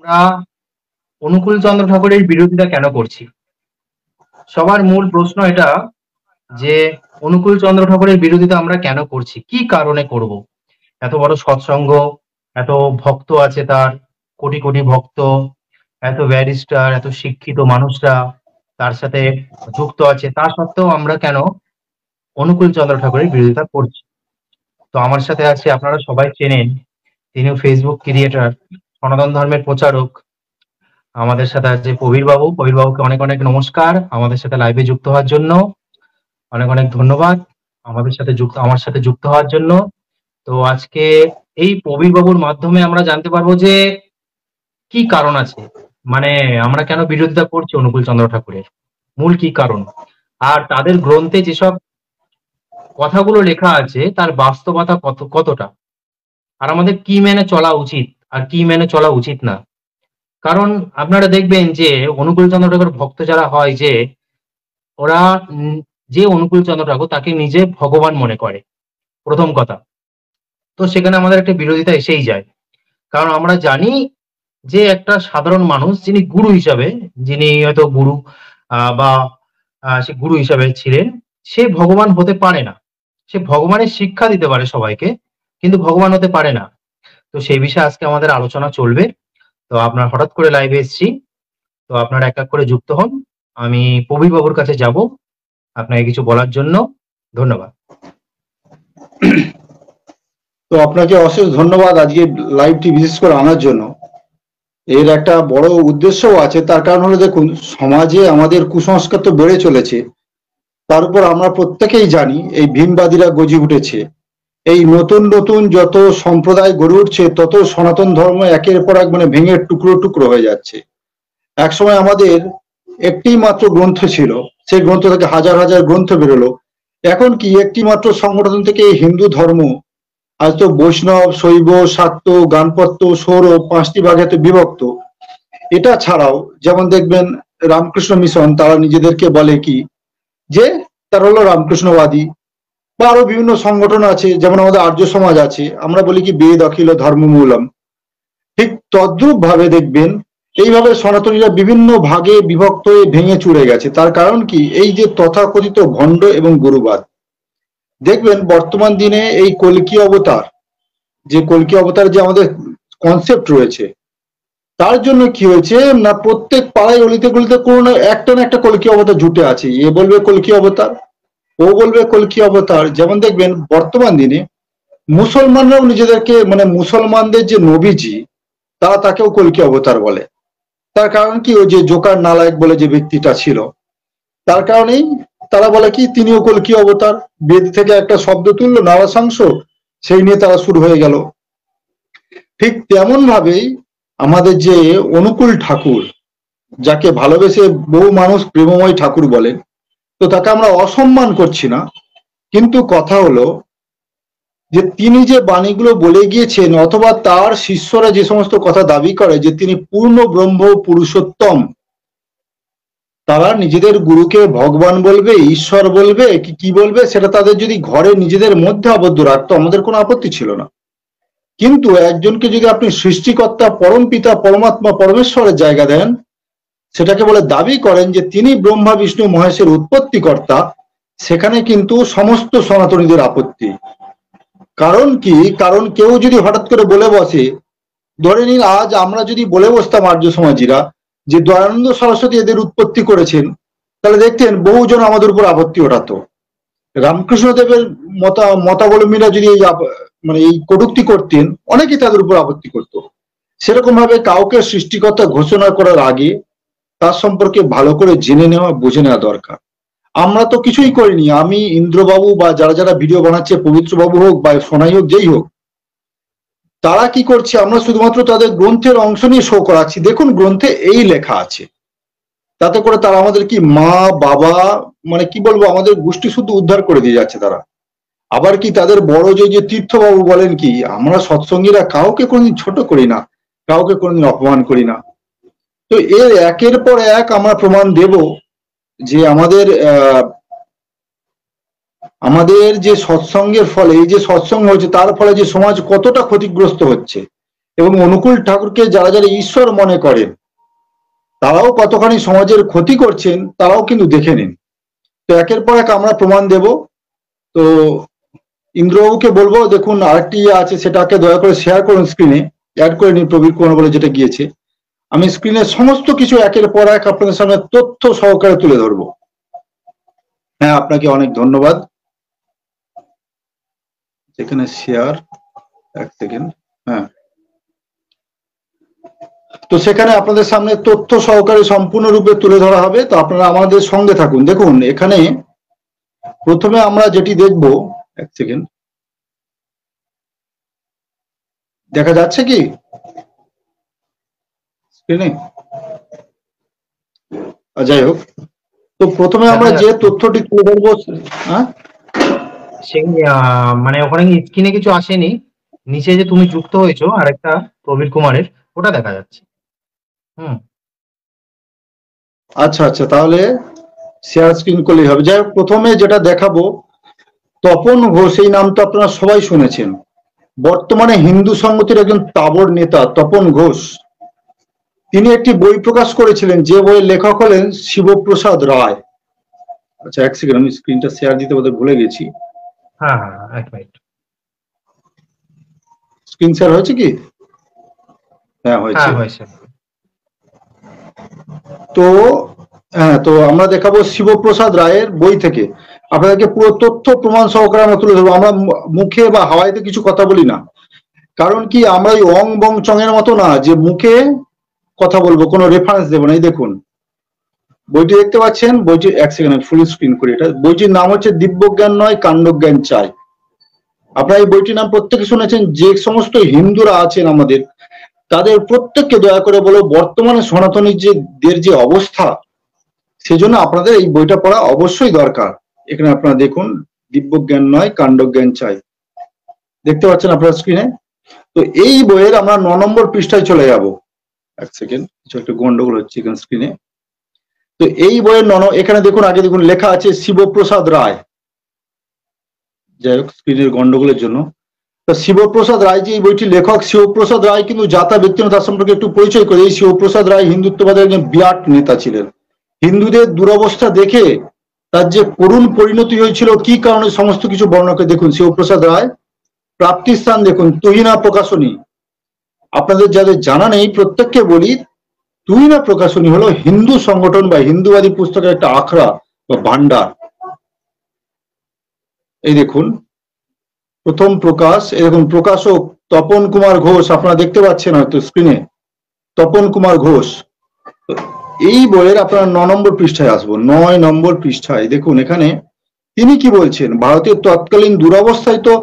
আমরা অনুকূল চন্দ্র ঠাকুরের বিরোধিতা কেন করছি? সবার মূল প্রশ্ন এটা যে অনুকূল চন্দ্র ঠাকুরের বিরোধিতা আমরা কেন করছি? কি কারণে করব? এত বড় সৎসঙ্গ, এত ভক্ত আছে তার, কোটি, কোটি ভক্ত, এত ব্যারিস্টার, এত শিক্ষিত মানুষরা তার সাথে যুক্ত আছে। তা সত্ত্বেও আমরা কেন অনুকূল চন্দ্র ঠাকুরের বিরোধিতা করছি? তো আমার সাথে আছে আপনারা সবাই চেনেন, তিনিও ফেসবুক ক্রিয়েটর, সনাতন ধর্মের প্রচারক। আমাদের সাথে আছে প্রবীর বাবু। প্রবীর বাবুকে অনেক অনেক নমস্কার আমাদের সাথে লাইভে যুক্ত হওয়ার জন্য। অনেক অনেক ধন্যবাদ আমার সাথে যুক্ত হওয়ার জন্য। তো আজকে এই প্রবীর বাবুর মাধ্যমে আমরা জানতে পারবো যে কি কারণ আছে, মানে আমরা কেন বিরোধিতা করছি অনুকূল চন্দ্র ঠাকুরের, মূল কি কারণ, আর তাদের গ্রন্থে যেসব কথাগুলো লেখা আছে তার বাস্তবতা কতটা, আর আমাদের কি মেনে চলা উচিত আর কি মেনে চলা উচিত না। কারণ আপনারা দেখবেন যে অনুকূল চন্দ্র ঠাকুর ভক্ত যারা হয়, যে ওরা যে অনুকূল চন্দ্র ঠাকুর তাকে নিজে ভগবান মনে করে, প্রথম কথা। তো সেখানে আমাদের একটা বিরোধিতা এসেই যায়, কারণ আমরা জানি যে একটা সাধারণ মানুষ যিনি গুরু হিসাবে, যিনি হয়তো গুরু বা সে গুরু হিসাবে ছিলেন, সে ভগবান হতে পারে না। সে ভগবানের শিক্ষা দিতে পারে সবাইকে, কিন্তু ভগবান হতে পারে না। তো সেই বিষয়ে আজকে আমাদের আলোচনা চলবে। তো আপনার হঠাৎ করে লাইভে এসেছি, তো আপনারা এক এক করে যুক্ত হন। আমি প্রবীর বাবুর কাছে যাব আপনাকে কিছু বলার জন্য। ধন্যবাদ। তো আপনাকে অশেষ ধন্যবাদ আজকে লাইভটি বিশেষ করে আনার জন্য। এর একটা বড় উদ্দেশ্যও আছে, তার কারণ হলো দেখুন, সমাজে আমাদের কুসংস্কার তো বেড়ে চলেছে। তার উপর আমরা প্রত্যেকেই জানি এই ভীমবাদীরা গজি উঠেছে। এই নতুন নতুন যত সম্প্রদায় গড়ে উঠছে তত সনাতন ধর্ম একের পর এক ভেঙে টুকরো টুকরো হয়ে যাচ্ছে। একসময় আমাদের একটি মাত্র গ্রন্থ ছিল, সেই গ্রন্থ থেকে হাজার হাজার গ্রন্থ বেরোলো। এখন কি একটি মাত্র সংগঠন থেকে হিন্দু ধর্ম আজ তো বৈষ্ণব, শৈব, শাক্ত, গানপত্য, সৌর 5টি ভাগে তো বিভক্ত। এটা ছাড়াও যেমন দেখবেন রামকৃষ্ণ মিশন, তারা নিজেদেরকে বলে কি যে তারা হলো রামকৃষ্ণবাদী, বা আরো বিভিন্ন সংগঠন আছে, যেমন আমাদের আর্য সমাজ আছে, আমরা বলি কি বেদ অখিল ধর্মমূলম। ঠিক তদ্রূপ ভাবে দেখবেন এইভাবে সনাতনীরা বিভিন্ন ভাগে বিভক্ত হয়ে ভেঙে চুরে গেছে। তার কারণ কি, এই যে তথাকথিত ভণ্ড এবং গুরুবাদ। দেখবেন বর্তমান দিনে এই কল্কি অবতার, যে আমাদের কনসেপ্ট রয়েছে, তার জন্য কি হয়েছে না, প্রত্যেক পাড়ায় অলিতে গলিতে কোনো না একটা কল্কি অবতার জুটে আছে। এ বলবে কল্কি অবতার, ও বলবে কল্কি অবতার। যেমন দেখবেন বর্তমান দিনে মুসলমানরাও নিজেদেরকে মুসলমানদের যে নবীজি, তারা তাকেও কল্কি অবতার বলে। তার কারণ কি, ওই যে জোকার নালায়েক বলে যে ব্যক্তিটা ছিল, তার কারণেই তারা বলে কি তিনিও কল্কি অবতার। বেদ থেকে একটা শব্দ তুললো নারাশাংশ, সেই নিয়ে তারা শুরু হয়ে গেল। ঠিক তেমন ভাবেই আমাদের যে অনুকূল ঠাকুর, যাকে ভালোবেসে বহু মানুষ প্রেমময় ঠাকুর বলেন, তো তাকে আমরা অসম্মান করছি না, কিন্তু কথা হলো যে তিনি যে বাণীগুলো বলে গিয়েছেন, অথবা তার শিষ্যরা যে সমস্ত কথা দাবি করে যে তিনি পূর্ণ ব্রহ্ম পুরুষোত্তম, তারা নিজেদের গুরুকে ভগবান বলবে, ঈশ্বর বলবে, কি বলবে, সেটা তাদের যদি ঘরে নিজেদের মধ্যে আবদ্ধ রাখতো আমাদের কোনো আপত্তি ছিল না। কিন্তু একজনকে যদি আপনি সৃষ্টিকর্তা, পরম পিতা, পরমাত্মা, পরমেশ্বরের জায়গা দেন, সেটাকে বলে দাবি করেন যে তিনি ব্রহ্মা বিষ্ণু মহেশের উৎপত্তিকর্তা, সেখানে কিন্তু সমস্ত সনাতনীদের আপত্তি। কারণ কি, কারণ কেউ যদি হঠাৎ করে বলে বসে, ধরে নিন আজ আমরা যদি বলে বসতাম আর্য সমাজীরা যে দয়ানন্দ সরস্বতী এদের উৎপত্তি করেছেন, তাহলে দেখতেন বহুজন আমাদের উপর আপত্তি ওঠাতো। রামকৃষ্ণদেবের মতাবলম্বীরা যদি এই কটূক্তি করতেন, অনেকেই তাদের উপর আপত্তি করত। সেরকম ভাবে কাউকে সৃষ্টিকর্তা ঘোষণা করার আগে তার সম্পর্কে ভালো করে জেনে নেওয়া, বুঝে নেওয়া দরকার। আমরা তো কিছুই করিনি। আমি ইন্দ্রবাবু বা যারা যারা ভিডিও বানাচ্ছে, পবিত্রবাবু হোক বা সোনাই হোক, যেই হোক, তারা কি করছে, আমরা শুধুমাত্র তাদের গ্রন্থের অংশ নিয়ে শো করাচ্ছি। দেখুন গ্রন্থে এই লেখা আছে, তাতে করে তারা আমাদের কি মা বাবা, কি বলবো, আমাদের গোষ্ঠী শুদ্ধ উদ্ধার করে দিয়ে যাচ্ছে তারা। আবার কি তাদের বড় যে তীর্থবাবু বলেন কি, আমরা সৎসঙ্গীরা কাউকে কোনোদিন ছোট করি না, কাউকে কোনোদিন অপমান করি না। তো এর একের পর এক আমরা প্রমাণ দেব যে আমাদের যে সৎসঙ্গের ফলে, এই যে সৎসঙ্গ হচ্ছে তার ফলে যে সমাজ কতটা ক্ষতিগ্রস্ত হচ্ছে। এবং অনুকূল ঠাকুরকে যারা যারা ঈশ্বর মনে করেন তারাও কতখানি সমাজের ক্ষতি করছেন তারাও কিন্তু দেখে নিন। তো একের পর এক আমরা প্রমাণ দেব। তো ইন্দ্রবাবুকে বলবো, দেখুন আরেকটি আছে, সেটাকে দয়া করে শেয়ার করুন, স্ক্রিনে অ্যাড করে নিন প্রবীর কুমার বলে যেটা গিয়েছে। আমি স্ক্রিনে সমস্ত কিছু একের পর এক আপনাদের সামনে তথ্য সহকারে তুলে ধরবো। হ্যাঁ, আপনাকে অনেক ধন্যবাদ। এখানে শেয়ার, এক সেকেন্ড। হ্যাঁ, তো সেখানে আপনাদের সামনে তথ্য সহকারে সম্পূর্ণরূপে তুলে ধরা হবে। তো আপনারা আমাদের সঙ্গে থাকুন। দেখুন এখানে প্রথমে আমরা যেটি দেখব, এক সেকেন্ড, দেখা যাচ্ছে কি স্ক্রিনে? যাই হোক, তো প্রথমে আমরা যে তথ্যটি তুলে ধরবো, হ্যাঁ মানে ওখানে স্ক্রিনে কিছু আসেনি, নিচে যে তুমি যুক্ত হয়েছো আরেকটা প্রবীর কুমারের, ওটা দেখা যাচ্ছে। আচ্ছা আচ্ছা, তাহলে শেয়ার স্ক্রিন করলেই হবে। যাই হোক, প্রথমে যেটা দেখাবো, তপন ঘোষ, এই নামটা আপনারা সবাই শুনেছেন। বর্তমানে হিন্দু সংগতির একজন তাবড় নেতা তপন ঘোষ, তিনি একটি বই প্রকাশ করেছিলেন, যে বইয়ের লেখক হলেন শিবপ্রসাদ রায়। আচ্ছা এক সেকেন্ড, আমি স্ক্রিনটা শেয়ার দিতে বোধহয় ভুলে গেছি। হ্যাঁ হ্যাঁ, এক মিনিট। স্ক্রিন শেয়ার হয়েছে কি? হ্যাঁ হয়েছে। তো হ্যাঁ, তো আমরা দেখাবো শিবপ্রসাদ রায়ের বই থেকে। আপনাদেরকে পুরো তথ্য প্রমাণ সহকারে আমরা তুলে ধরবো। আমরা মুখে বা হাওয়াইতে কিছু কথা বলি না, কারণ কি আমরা ওই অং বং চং এর মতো না যে মুখে কথা বলবো, কোনো রেফারেন্স দেবো না। এই দেখুন বইটি দেখতে পাচ্ছেন, বইটি, এক সেকেন্ড ফুল স্ক্রিন করি এটা। বইটির নাম হচ্ছে দিব্যজ্ঞান নয় কাণ্ডজ্ঞান চাই। আপনারা এই বইটির নাম প্রত্যেকে শুনেছেন। যে সমস্ত হিন্দুরা আছেন আমাদের, তাদের প্রত্যেককে দয়া করে বলো, বর্তমানে সনাতনীদের যে অবস্থা, সেজন্য আপনাদের এই বইটা পড়া অবশ্যই দরকার। এখানে আপনারা দেখুন, দিব্যজ্ঞান নয় কাণ্ডজ্ঞান চাই, দেখতে পাচ্ছেন আপনার স্ক্রিনে। তো এই বইয়ের আমরা 9 নম্বর পৃষ্ঠায় চলে যাব। এক সেকেন্ড, কিছু একটা গন্ডগোল হচ্ছে এখানে স্ক্রিনে। তো এই বইয়ের এখানে দেখুন, আগে দেখুন লেখা আছে শিবপ্রসাদ রায়। যাই হোক, স্ক্রিনের গন্ডগোলের জন্য। তো শিবপ্রসাদ রায় যে এই বইটির লেখক, শিবপ্রসাদ রায় কিন্তু যাতা ব্যক্তি না, তার সম্পর্কে একটু পরিচয় করে। এই শিবপ্রসাদ রায় হিন্দুত্ববাদের একজন বিরাট নেতা ছিলেন। হিন্দুদের দুরবস্থা দেখে তার যে করুণ পরিণতি হয়েছিল, কি কারণে, সমস্ত কিছু বর্ণনা করে। দেখুন শিবপ্রসাদ রায় প্রাপ্তিস্থান দেখুন, তুহিনা প্রকাশনী। আপনাদের যাদের জানা নেই প্রত্যেককে বলি, তুহিনা প্রকাশনী হলো হিন্দু সংগঠন বা হিন্দুবাদী পুস্তকের একটা আখড়া বা ভান্ডার। এই দেখুন প্রথম প্রকাশ, এরকম প্রকাশক তপন কুমার ঘোষ, আপনারা দেখতে পাচ্ছেন হয়তো স্ক্রিনে, তপন কুমার ঘোষ। এই বইয়ের আপনারা 9 নম্বর পৃষ্ঠায় আসবো। 9 নম্বর পৃষ্ঠায় দেখুন, এখানে তিনি কি বলছেন। ভারতের তৎকালীন দুরবস্থায় তো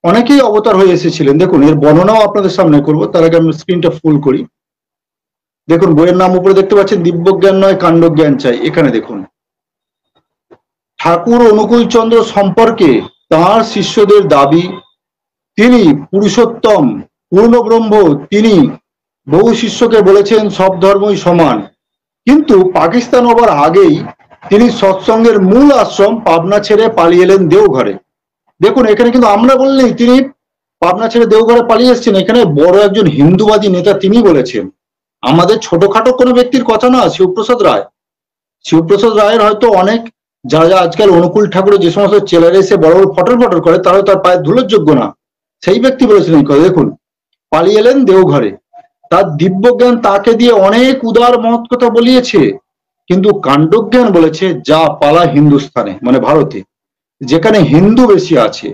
অনেকেই অবতার হয়ে এসেছিলেন। দেখুন এর বর্ণনাও আপনাদের সামনে করব, তার আগে আমি স্ক্রিনটা ফুল করি। দেখুন বইয়ের নাম উপরে দেখতে পাচ্ছেন, দিব্যজ্ঞান নয় কাণ্ডজ্ঞান চাই। এখানে দেখুন, ঠাকুর অনুকূল চন্দ্র সম্পর্কে তাঁর শিষ্যদের দাবি, তিনি পুরুষোত্তম পূর্ণব্রহ্ম। তিনি বহু শিষ্যকে বলেছেন সব ধর্মই সমান, কিন্তু পাকিস্তান হবার আগেই তিনি সৎসঙ্গের মূল আশ্রম পাবনা ছেড়ে পালিয়ে এলেন দেওঘরে। দেখুন এখানে কিন্তু আমরা বললেই তিনি পাবনা ছেড়ে দেওঘরে পালিয়ে এসেছেন, এখানে বড় একজন হিন্দুবাদী নেতা তিনি বলেছেন। আমাদের ছোটখাটো কোনো ব্যক্তির কথা না। শিবপ্রসাদ রায়, শিবপ্রসাদ রায়ের হয়তো অনেক, যারা আজকাল অনুকূল ঠাকুরের যে সমস্ত ছেলেরা এসে বড় বড় ফটর ফটর করে, তারা তার পায়ে ধুলোর যোগ্য না। সেই ব্যক্তি বলেছিলেন এই কথা। দেখুন পালিয়ে এলেন দেওঘরে, তার দিব্যজ্ঞান তাকে দিয়ে অনেক উদার মহৎ কথা বলিয়েছে, কিন্তু কাণ্ডজ্ঞান বলেছে যা পালা হিন্দুস্থানে, মানে ভারতে, যেখানে হিন্দু বেশি আছে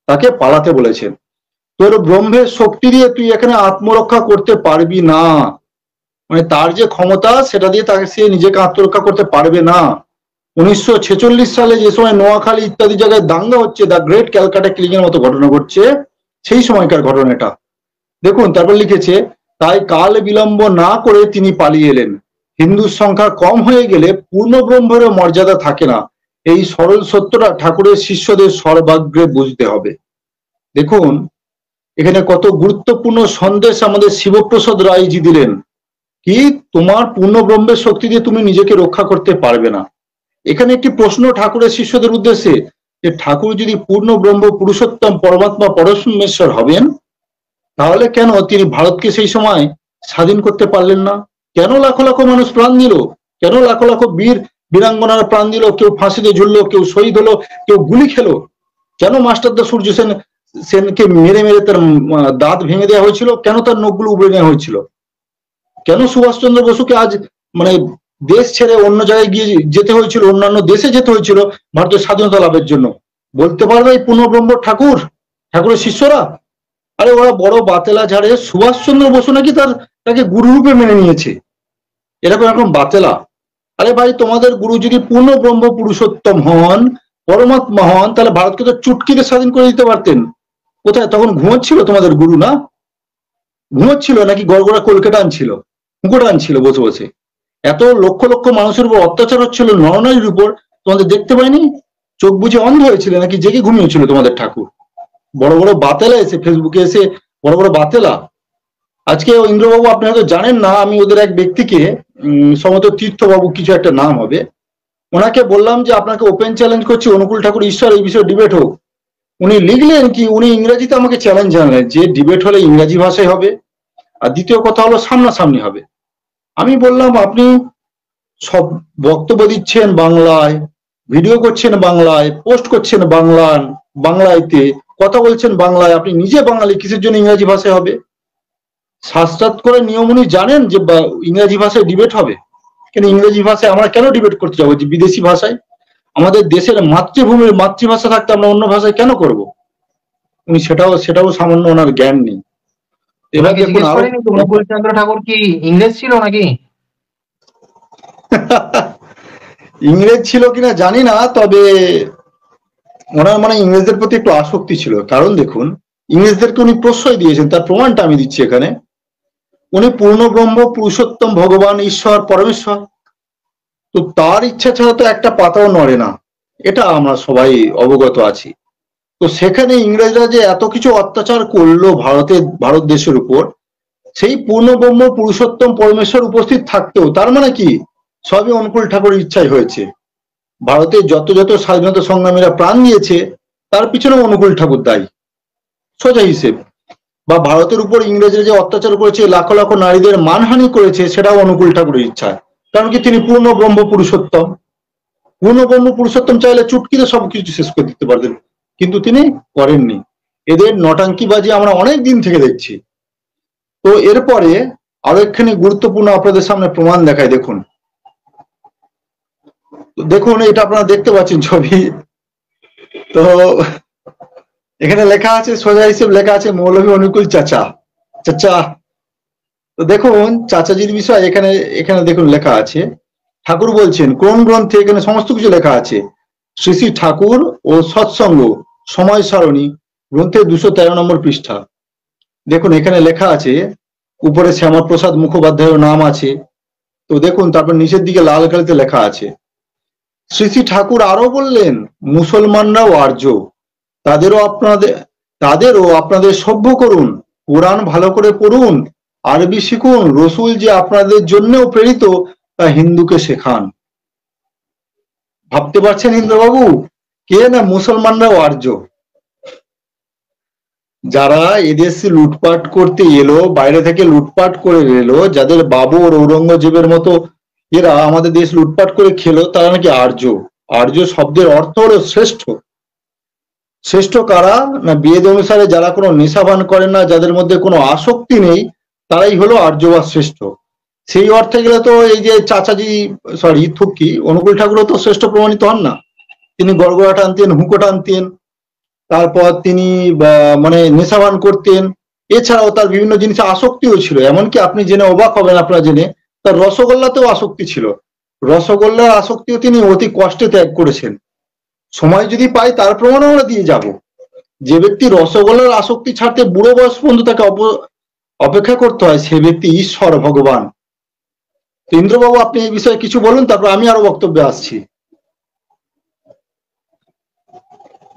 তাকে পালাতে বলেছেন। তোর ব্রহ্মের শক্তি দিয়ে তুই এখানে আত্মরক্ষা করতে পারবি না, মানে তার যে ক্ষমতা সেটা দিয়ে তাকে, সে নিজেকে আত্মরক্ষা করতে পারবে না। 1946 সালে যে সময় নোয়াখালী ইত্যাদি জায়গায় দাঙ্গা হচ্ছে, দ্য গ্রেট ক্যালকাটা কিলিং এর মতো ঘটনা ঘটছে, সেই সময়কার ঘটনাটা দেখুন। তারপর লিখেছে, তাই কাল বিলম্ব না করে তিনি পালিয়ে এলেন। হিন্দুর সংখ্যা কম হয়ে গেলে পূর্ণব্রহ্মেরও মর্যাদা থাকে না। এই সরল সত্যটা ঠাকুরের শিষ্যদের সর্বাগ্রে বুঝতে হবে। দেখুন এখানে কত গুরুত্বপূর্ণ সন্দেশ আমাদের শিবপ্রসাদ রায়জি দিলেন, কি তোমার পূর্ণব্রহ্মের শক্তি দিয়ে তুমি নিজেকে রক্ষা করতে পারবে না। এখানে একটি প্রশ্ন ঠাকুরের শিষ্যদের উদ্দেশ্যে, যে ঠাকুর যদি পূর্ণ ব্রহ্ম পুরুষোত্তম পরমাত্মা পরমেশ্বর হবেন, তাহলে কেন তিনি ভারতকে সেই সময় স্বাধীন করতে পারলেন না? কেন লাখো লাখো মানুষ প্রাণ দিল? কেন লাখো লাখো বীর বীরাঙ্গনারা প্রাণ দিল? কেউ ফাঁসিতে ঝুললো, কেউ শহীদ হলো, কেউ গুলি খেলো। কেন মাস্টারদা সূর্য সেনকে মেরে মেরে তার দাঁত ভেঙে দেওয়া হয়েছিল? কেন তার নখগুলো উবড়ে নেওয়া হয়েছিল? কেন সুভাষচন্দ্র বসুকে আজ মানে দেশ ছেড়ে অন্য জায়গায় গিয়ে যেতে হয়েছিল, অন্যান্য দেশে যেতে হয়েছিল ভারতের স্বাধীনতা লাভের জন্য? বলতে পারবে এই পূর্ণব্রহ্ম ঠাকুরের শিষ্যরা? আরে ওরা বড় বাতেলা ঝাড়ে সুভাষচন্দ্র বসু নাকি তাকে গুরু রূপে মেনে নিয়েছে, এরকম এরকম বাতেলা। আরে ভাই, তোমাদের গুরু যদি পূর্ণ ব্রহ্ম পুরুষোত্তম হন, পরমাত্মা হন, তাহলে ভারতকে তো চুটকিতে স্বাধীন করে দিতে পারতেন। কোথায় তখন ঘুমোচ্ছিল তোমাদের গুরু? না ঘুমোচ্ছিল নাকি গড়গড়া কলকাতা আনছিল, মুকুট আনছিল বসে বসে? এত লক্ষ লক্ষ মানুষের উপর অত্যাচার হচ্ছিল, নরনারীর উপর, তোমাদের দেখতে পাইনি? চোখ বুঝে অন্ধ হয়েছিল নাকি জেগে ঘুমিয়েছিল তোমাদের ঠাকুর? বড় বড় বাতেলা এসে ফেসবুকে এসে বড় বড় বাতেলা। আজকে ইন্দ্রবাবু আপনি হয়তো জানেন না, আমি ওদের এক ব্যক্তিকে সমত তীর্থবাবু কিছু একটা নাম হবে, ওনাকে বললাম যে আপনাকে ওপেন চ্যালেঞ্জ করছি, অনুকূল ঠাকুর ঈশ্বর এই বিষয়ে ডিবেট হোক। উনি লিখলেন কি, উনি ইংরেজিতে আমাকে চ্যালেঞ্জ জানালেন যে ডিবেট হলে ইংরেজি ভাষায় হবে, আর দ্বিতীয় কথা হলো সামনাসামনি হবে। আমি বললাম আপনি সব বক্তব্য দিচ্ছেন বাংলায়, ভিডিও করছেন বাংলায়, পোস্ট করছেন বাংলাতে, কথা বলছেন বাংলায়, আপনি নিজে বাঙালি, কিসের জন্য ইংরেজি ভাষায় হবে? শাস্ত্রার্থ করে নিয়ম উনি জানেন যে ইংরেজি ভাষায় ডিবেট হবে, কিন্তু ইংরেজি ভাষায় আমরা কেন ডিবেট করতে যাবো? যে বিদেশি ভাষায়, আমাদের দেশের মাতৃভূমির মাতৃভাষা থাকতে আমরা অন্য ভাষায় কেন করব? উনি সেটাও সামান্য ওনার জ্ঞান নেই। এবার দেখুন আরো অনুকূল চন্দ্র ঠাকুর কি ইংরেজ ছিল নাকি? ইংরেজ ছিল কিনা জানি না, তবে ওনার মানে ইংরেজদের প্রতি একটু আসক্তি ছিল। কারণ দেখুন, ইংরেজদেরকে উনি প্রশ্রয় দিয়েছেন, তার প্রমাণটা আমি দিচ্ছি এখানে। উনি পূর্ণ ব্রহ্ম পুরুষোত্তম ভগবান ঈশ্বর পরমেশ্বর, তো তার ইচ্ছা ছাড়া তো একটা পাতাও নড়ে না, এটা আমরা সবাই অবগত আছি। তো সেখানে ইংরেজরা যে এত কিছু অত্যাচার করলো ভারত দেশের উপর, সেই পূর্ণ ব্রহ্ম পুরুষোত্তম পরমেশ্বর উপস্থিত থাকতেও তার মানে কি সবই অনুকূল ঠাকুরের ইচ্ছাই হয়েছে। ভারতের যত যত স্বাধীনতা সংগ্রামীরা প্রাণ দিয়েছে তার পিছনে অনুকূল ঠাকুর দায়ী, সোজা হিসেব। বা ভারতের উপর ইংরেজরা যে অত্যাচার করেছে, লাখো লাখো নারীদের মানহানি করেছে, সেটাও অনুকূল ঠাকুরের ইচ্ছা। কারণ কি, তিনি পূর্ণ ব্রহ্ম পুরুষোত্তম। পূর্ণ ব্রহ্ম পুরুষোত্তম চাইলে চুটকিতে সবকিছু শেষ করে দিতে পারতেন, কিন্তু তিনি করেননি। এদের নটাঙ্কিবাজি আমরা অনেক দিন থেকে দেখছি। তো এরপরে আরো একখানি গুরুত্বপূর্ণ আপনাদের সামনে প্রমাণ দেখায়। দেখুন দেখুন, এটা আপনারা দেখতে পাচ্ছেন ছবি। তো এখানে লেখা আছে, সোজা হিসেব লেখা আছে মৌলভী অনুকূল চাচা। তো দেখুন চাচাজির বিষয় এখানে এখানে দেখুন লেখা আছে। ঠাকুর বলছেন কোন গ্রন্থে, এখানে সমস্ত কিছু লেখা আছে। শ্রী শ্রী ঠাকুর ও সৎসঙ্গ সময় সারণী গ্রন্থে 213 নম্বর পৃষ্ঠা। দেখুন এখানে লেখা আছে, উপরে শ্যামাপ্রসাদ মুখোপাধ্যায়ের নাম আছে। তো দেখুন তারপর নিচের দিকে লাল কালিতে লেখা আছে। শ্রী শ্রী ঠাকুর আরো বললেন, মুসলমানরাও আর্য, তাদেরও আপনাদের সভ্য করুন, কোরআন ভালো করে পড়ুন, আরবি শিখুন, রসুল যে আপনাদের জন্যও প্রেরিত তা হিন্দুকে শেখান। ভাবতে পারছেন ইন্দ্রবাবু, কে না মুসলমানরাও আর্য। যারা এদেশে লুটপাট করতে এলো, বাইরে থেকে লুটপাট করে এলো, যাদের বাবর ঔরঙ্গজেবের মতো এরা আমাদের দেশ লুটপাট করে খেলো, তারা নাকি আর্য। আর্য শব্দের অর্থ হলো শ্রেষ্ঠ। শ্রেষ্ঠ কারা না, বেদ অনুসারে যারা কোনো নেশাবান করে না, যাদের মধ্যে কোনো আসক্তি নেই, তারাই হলো আর্য বা শ্রেষ্ঠ। সেই অর্থে গেলে তো এই যে চাচাজি থুকি অনুকূল ঠাকুরও তো শ্রেষ্ঠ প্রমাণিত হন না। তিনি গড়গড়া টানতেন, হুঁকো টানতেন, তারপর তিনি মানে নেশাবান করতেন, এছাড়াও তার বিভিন্ন জিনিসে আসক্তিও ছিল। এমনকি আপনি জেনে অবাক হবেন, আপনারা জেনে, তার রসগোল্লাতেও আসক্তি ছিল। রসগোল্লার আসক্তিও তিনি অতি কষ্টে ত্যাগ করেছেন। সময় যদি পাই তার প্রমাণ আমরা দিয়ে যাব। যে ব্যক্তি রসগোল্লার আসক্তি ছাড়তে বুড়ো বয়স পর্যন্ত তাকে অপেক্ষা করতে হয়, সে ব্যক্তি ঈশ্বর ভগবান। ইন্দ্রবাবু আপনি এই বিষয়ে কিছু বলুন, তারপর আমি আরো বক্তব্যে আসছি।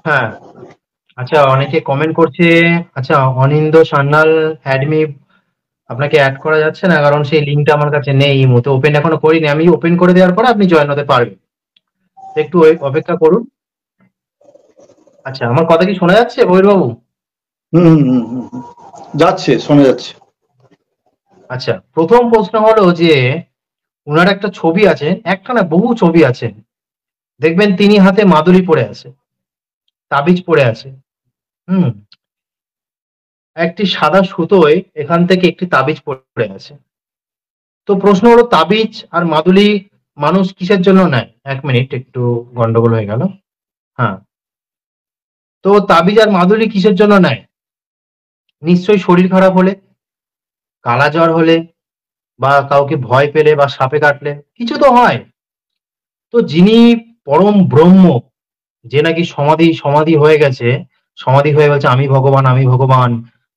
হ্যাঁ, আচ্ছা, অনেকে কমেন্ট করছে। আচ্ছা, অনিন্দ সান্যাল অ্যাডমি, আপনাকে অ্যাড করা যাচ্ছে না কারণ সেই লিঙ্কটা আমার কাছে নেই, এই মুহূর্তে ওপেন এখনো করিনি। আমি ওপেন করে দেওয়ার পরে আপনি জয়েন হতে পারবেন, একটু অপেক্ষা করুন। আচ্ছা, আমার কথা কি শোনা যাচ্ছে বহির বাবু? হুম হুম হুম হুম হুম। যাচ্ছে, শোনা যাচ্ছে। আচ্ছা, প্রথম প্রশ্ন হলো যে উনার একটা ছবি আছে, একটা না বহু ছবি আছে, দেখবেন তিনি হাতে মাদুলি পরে আছে, তাবিজ পরে আছে। হুম, একটি সাদা সুতোয় এখান থেকে একটি তাবিজ পড়ে আছে। তো প্রশ্ন হলো তাবিজ আর মাদুলি মানুষ কিসের জন্য নেয়? 1 মিনিট, একটু গন্ডগোল হয়ে গেল। হ্যাঁ, তো তাবিজ আর মাদুলি কিসের জন্য নেয়? নিশ্চয়ই শরীর খারাপ হলে, কালা জ্বর হলে, বা কাউকে ভয় পেলে বা সাপে কাটলে কিছু তো হয়। তো যিনি পরম ব্রহ্ম, যে নাকি সমাধি সমাধি হয়ে গেছে, সমাধি হয়ে গেছে আমি ভগবান, আমি ভগবান,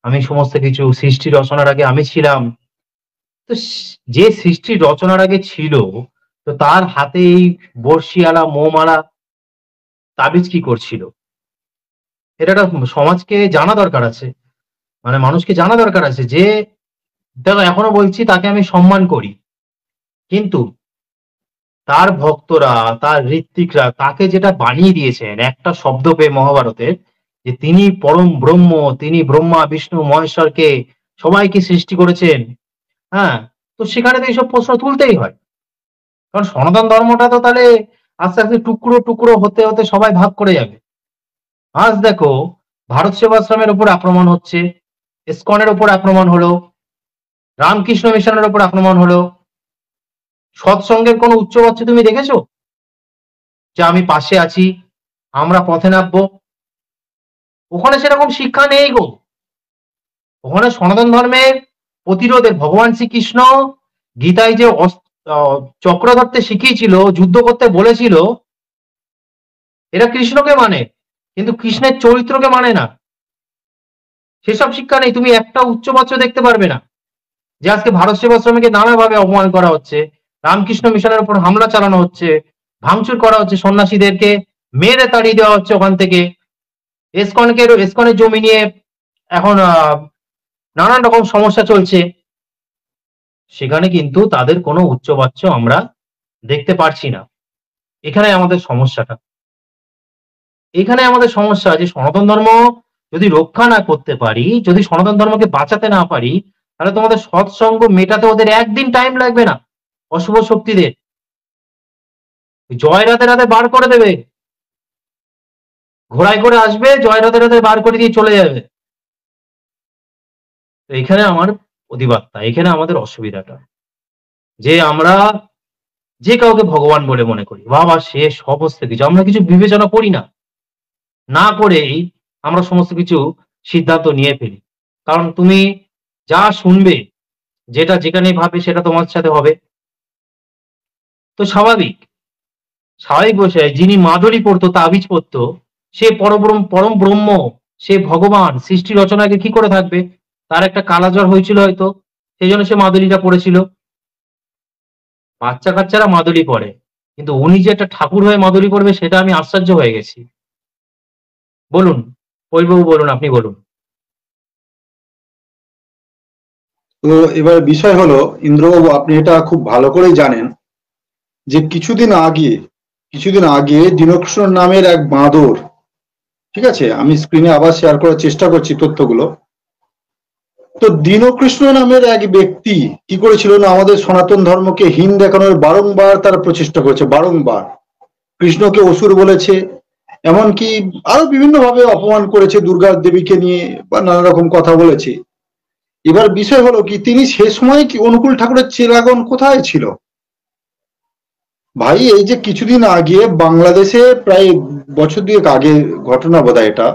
আমি সমস্ত কিছু, সৃষ্টি রচনার আগে আমি ছিলাম। তো যে সৃষ্টি রচনার আগে ছিল, তো তার হাতে এই বর্ষিয়ালা মৌমালা তাবিজ কি করছিল? এটা একটা সমাজকে জানা দরকার আছে, মানে মানুষকে জানা দরকার আছে যে, দেখো এখনো বলছি তাকে আমি সম্মান করি, কিন্তু তার ভক্তরা, তার ঋত্বিকরা তাকে যেটা বানিয়ে দিয়েছেন একটা শব্দ পেয়ে মহাভারতের, যে তিনি পরম ব্রহ্ম, তিনি ব্রহ্মা বিষ্ণু মহেশ্বরকে সবাইকে সৃষ্টি করেছেন। হ্যাঁ, তো সেখানে তো এইসব প্রশ্ন তুলতেই হয়। কারণ সনাতন ধর্মটা তো তাহলে আস্তে আস্তে টুকরো টুকরো হতে হতে সবাই ভাগ করে যাবে। আজ দেখো, ভারত সেবাশ্রমের উপর আক্রমণ হচ্ছে, ইসকনের উপর আক্রমণ হলো, রামকৃষ্ণ মিশনের উপর আক্রমণ হলো। সৎসঙ্গের কোনো উচ্চবাচ্য তুমি দেখেছো যে আমি পাশে আছি, আমরা পথে নামবো? ওখানে সেরকম শিক্ষা নেই গো। ওখানে সনাতন ধর্মের প্রতিরোধে ভগবান শ্রীকৃষ্ণ গীতায় যে চক্র ধরতে শিখিয়েছিল, যুদ্ধ করতে বলেছিল, এরা কৃষ্ণকে মানে, কিন্তু কৃষ্ণের চরিত্রকে মানে না। সেসব শিক্ষা নেই, তুমি একটা উচ্চবাচ্য দেখতে পারবে না যে আজকে ভারত সেবাশ্রমীকে নানাভাবে অপমান করা হচ্ছে, রামকৃষ্ণ মিশনের উপর হামলা চালানো হচ্ছে, ভাঙচুর করা হচ্ছে, সন্ন্যাসীদেরকে মেরে তাড়িয়ে দেওয়া হচ্ছে ওখান থেকে, এসকনের জমি নিয়ে এখন নানান রকম সমস্যা চলছে। সেখানে কিন্তু তাদের কোনো উচ্চবাচ্য আমরা দেখতে পারছি না। এখানে আমাদের সমস্যাটা, এখানে আমাদের সমস্যা যে সনাতন ধর্ম যদি রক্ষা না করতে পারি, যদি সনাতন ধর্মকে বাঁচাতে না পারি, তাহলে তোমাদের সৎসঙ্গ মেটাতে ওদের একদিন টাইম লাগবে না। অশুভ শক্তিদের জয় রাতে রাতে বার করে দেবে, ঘোড়ায় করে আসবে, জয় রাতে রাতে বার করে দিয়ে চলে যাবে। তো এখানে আমার প্রতিবাদটা, এখানে আমাদের অসুবিধাটা, যে আমরা যে কাউকে ভগবান বলে মনে করি, বাবা সে সমস্ত কিছু, আমরা কিছু বিবেচনা করি না, না করেই আমরা সমস্ত কিছু সিদ্ধান্ত নিয়ে ফেলি। কারণ তুমি যা শুনবে, যেটা যেখানে ভাবে সেটা তোমার সাথে হবে। তো স্বাভাবিক, স্বাভাবিক বিষয়, যিনি মাদুলি পড়তো, তাবিজ পড়তো, সে পরব্রহ্ম পরম ব্রহ্ম, সে ভগবান, সৃষ্টি রচনাকে কি করে থাকবে? তার একটা কালাজ্বর হয়েছিল হয়তো, সেই জন্য সে মাদুলিটা পড়েছিল। বাচ্চা কাচ্চারা মাদুলি পড়ে, কিন্তু উনি যে একটা ঠাকুর হয়ে মাদুলি পড়বে সেটা আমি আশ্চর্য হয়ে গেছি। বলুন, পরিবাবু বলুন, আপনি বলুন। তো এবার বিষয় হলো, ইন্দ্রবাবু আপনি এটা খুব ভালো করেই জানেন যে কিছুদিন আগে দীনকৃষ্ণ নামের এক বাঁদর, ঠিক আছে, আমি স্ক্রিনে আবার শেয়ার করার চেষ্টা করছি তথ্যগুলো। তো দীনকৃষ্ণ নামের এক ব্যক্তি কি করেছিল না, আমাদের সনাতন ধর্মকে হীন দেখানোর বারংবার তারা প্রচেষ্টা করেছে, বারংবার কৃষ্ণকে অসুর বলেছে, এমনকি আরো বিভিন্ন ভাবে অপমান করেছে, দুর্গা দেবীকে নিয়ে বা নানা রকম কথা বলেছে। এবার বিষয় হলো কি, তিনি সে সময় কি অনুকূল ঠাকুরের চেলাগণ কোথায় ছিল? ভাই এই যে কিছুদিন আগে বাংলাদেশে, প্রায় বছর দুয়েক আগে ঘটনা বোধহয় এটা,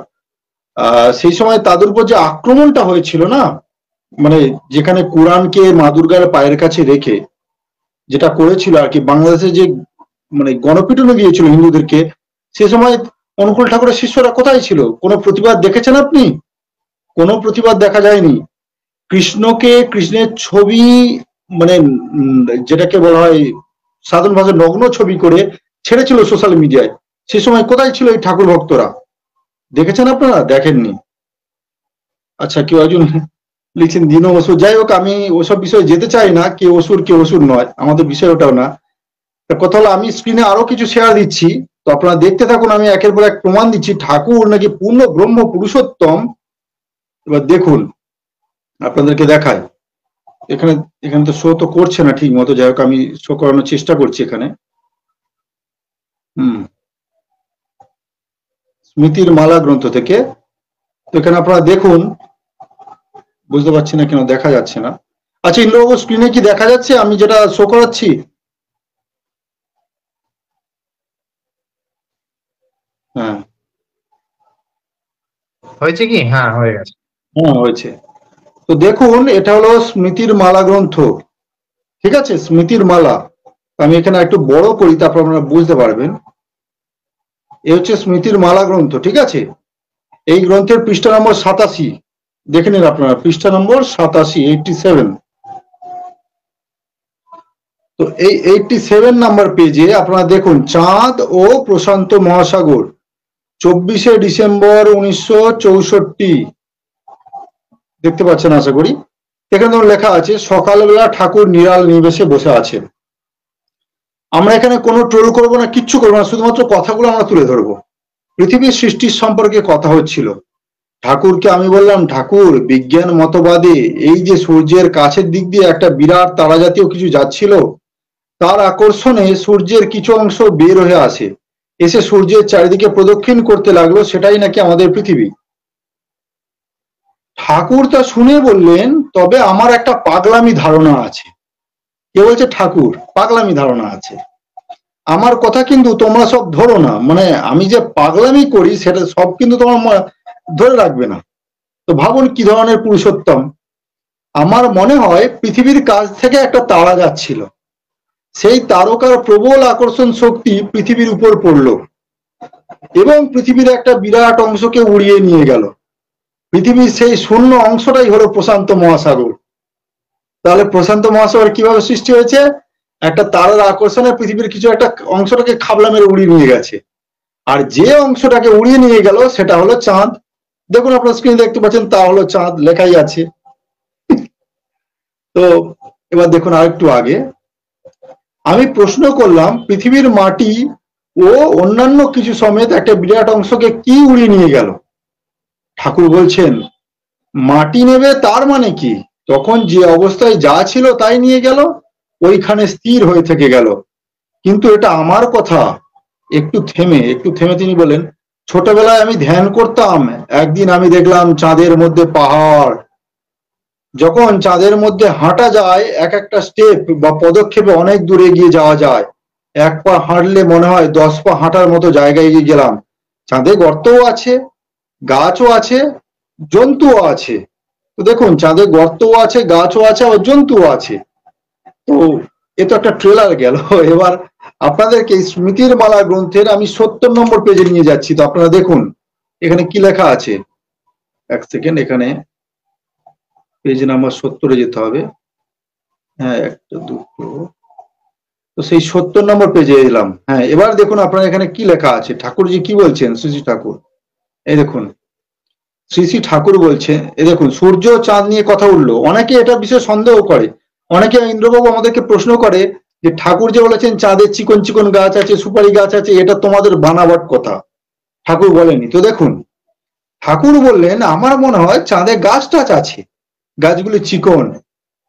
সেই সময় তাদের উপর যে আক্রমণটা হয়েছিল না, মানে যেখানে কোরআনকে মা দুর্গার পায়ের কাছে রেখে যেটা করেছিল আর কি, বাংলাদেশে যে মানে গণপিটুনি দিয়েছিল হিন্দুদেরকে, সে সময় অনুকূল ঠাকুরের শিষ্যরা কোথায় ছিল? কোনো প্রতিবাদ দেখেছেন আপনি? কোনো প্রতিবাদ দেখা যায়নি। কৃষ্ণকে, কৃষ্ণের ছবি, মানে যেটাকে বলা হয় সাধারণ ভাষায় নগ্ন ছবি করে ছেড়েছিল সোশ্যাল মিডিয়ায়। সে সময় কোথায় ছিল এই ঠাকুর ভক্তরা? দেখেছেন আপনারা? দেখেননি। আচ্ছা, কেউ একজন লিখছেন দিন অসুর। যাই হোক, আমি ওসব বিষয়ে যেতে চাই না, কে অসুর কে অসুর নয়, আমাদের বিষয় ওটাও না। কথা হলো, আমি স্ক্রিনে আরো কিছু শেয়ার দিচ্ছি, তো আপনারা দেখতে থাকুন। আমি একের পর এক প্রমাণ দিচ্ছি ঠাকুর নাকি পূর্ণ ব্রহ্ম পুরুষোত্তম, এবার দেখুন আপনাদেরকে দেখায়, এখানে এখানে তো শো তো করছে না ঠিক মতো, যাই হোক আমি শো করানোর চেষ্টা করছি এখানে। স্মৃতির মালা গ্রন্থ থেকে। তো এখানে আপনারা দেখুন, বুঝতে পারছি না কেন দেখা যাচ্ছে না। আচ্ছা ইন্দ্রবাবু, স্ক্রিনে কি দেখা যাচ্ছে আমি যেটা শো করাচ্ছি? হ্যাঁ হয়েছে কি? হ্যাঁ, হয়ে গেছে। হ্যাঁ হয়েছে। তো দেখুন এটা হলো স্মৃতির মালা গ্রন্থ, ঠিক আছে? স্মৃতির মালা। আমি এখানে একটু বড় করি, তারপর আপনারা বুঝতে পারবেন। এ হচ্ছে স্মৃতির মালা গ্রন্থ, ঠিক আছে? এই গ্রন্থের পৃষ্ঠা নম্বর 87, দেখে নিন আপনারা, পৃষ্ঠা নম্বর 87, 87। তো এই 87 নাম্বার পেজে আপনারা দেখুন, চাঁদ ও প্রশান্ত মহাসাগর, 24শে ডিসেম্বর 1964। দেখতে পাচ্ছেন আশা করি। এখানে ধরুন লেখা আছে, সকালবেলা ঠাকুর নিরাল নিবেশে বসে আছেন। আমরা এখানে কোনো ট্রোল করবো না, কিচ্ছু করবো না, শুধুমাত্র কথাগুলো আমরা তুলে ধরবো। পৃথিবীর সৃষ্টির সম্পর্কে কথা হচ্ছিল। ঠাকুরকে আমি বললাম, ঠাকুর বিজ্ঞান মতবাদে এই যে সূর্যের কাছের দিক দিয়ে একটা বিরাট তারা জাতীয় কিছু যাচ্ছিল, তার আকর্ষণে সূর্যের কিছু অংশ বের হয়ে আসে, এসে সূর্যের চারিদিকে প্রদক্ষিণ করতে লাগলো, সেটাই নাকি আমাদের পৃথিবী। ঠাকুর তা শুনে বললেন, তবে আমার একটা পাগলামি ধারণা আছে। কে বলছে? ঠাকুর। পাগলামি ধারণা আছে। আমার কথা কিন্তু তোমরা সব ধরো না, মানে আমি যে পাগলামি করি সেটা সব কিন্তু তোমরা ধরে রাখবে না। তো ভাবুন কি ধরনের পুরুষোত্তম। আমার মনে হয় পৃথিবীর কাছ থেকে একটা তারা যাচ্ছিল, সেই তারকার প্রবল আকর্ষণ শক্তি পৃথিবীর উপর পড়ল এবং পৃথিবীর একটা বিরাট অংশকে উড়িয়ে নিয়ে গেল। পৃথিবীর সেই শূন্য অংশটাই হলো প্রশান্ত মহাসাগর। তাহলে প্রশান্ত মহাসাগর কিভাবে সৃষ্টি হয়েছে? একটা তারার আকর্ষণে পৃথিবীর কিছু একটা অংশটাকে খাবলা মেরে উড়িয়ে নিয়ে গেছে, আর যে অংশটাকে উড়িয়ে নিয়ে গেল সেটা হলো চাঁদ। দেখুন আপনার স্ক্রিনে দেখতে পাচ্ছেন, তা হলো চাঁদ, লেখাই আছে। তো এবার দেখুন আরেকটু আগে আমি প্রশ্ন করলাম, পৃথিবীর মাটি ও অন্যান্য কিছু সমেত একটা বিরাট অংশকে কি উড়িয়ে নিয়ে গেল? ঠাকুর বলছেন, মাটি নেবে তার মানে কি? তখন যে অবস্থায় যা ছিল তাই নিয়ে গেল, ওইখানে স্থির হয়ে থেকে গেল। কিন্তু এটা আমার কথা। একটু থেমে তিনি বলেন, ছোটবেলায় আমি ধ্যান করতাম, একদিন আমি দেখলাম চাঁদের মধ্যে পাহাড়। যখন চাঁদের মধ্যে হাঁটা যায়, এক একটা স্টেপ বা পদক্ষেপে অনেক দূরে গিয়ে যাওয়া যায়। এক পা হাঁটলে মনে হয় 10 পা হাঁটার মতো জায়গায় গিয়ে গেলাম। চাঁদে গর্তও আছে, গাছও আছে, জন্তুও আছে। তো দেখুন চাঁদে গর্তও আছে, গাছও আছে, আবার জন্তুও আছে। তো এ তো একটা ট্রেলার গেল। এবার আপনাদেরকে স্মৃতির মালা গ্রন্থের আমি 70 নম্বর পেজে নিয়ে যাচ্ছি। তো আপনারা দেখুন এখানে কি লেখা আছে। এক সেকেন্ড, এখানে পেজ নাম্বার 70-এ যেতে হবে। হ্যাঁ, একটা দুটো, তো সেই 70 নম্বর পেজে এলাম। হ্যাঁ, এবার দেখুন আপনারা এখানে কি লেখা আছে, ঠাকুরজি কি বলছেন, শ্রী শ্রী ঠাকুর। এই দেখুন শ্রী শ্রী ঠাকুর বলছে, এই দেখুন সূর্য চাঁদ নিয়ে কথা উঠলো। অনেকে এটা বিষয়ে সন্দেহ করে, অনেকে ইন্দ্রবাবু আমাদেরকে প্রশ্ন করে যে ঠাকুর যে বলেছেন চাঁদের চিকন চিকন গাছ আছে, সুপারি গাছ আছে, এটা তোমাদের বানাবাট কথা, ঠাকুর বলেনি। তো দেখুন ঠাকুর বললেন, আমার মনে হয় চাঁদে গাছ টাছ আছে, গাছগুলি চিকন,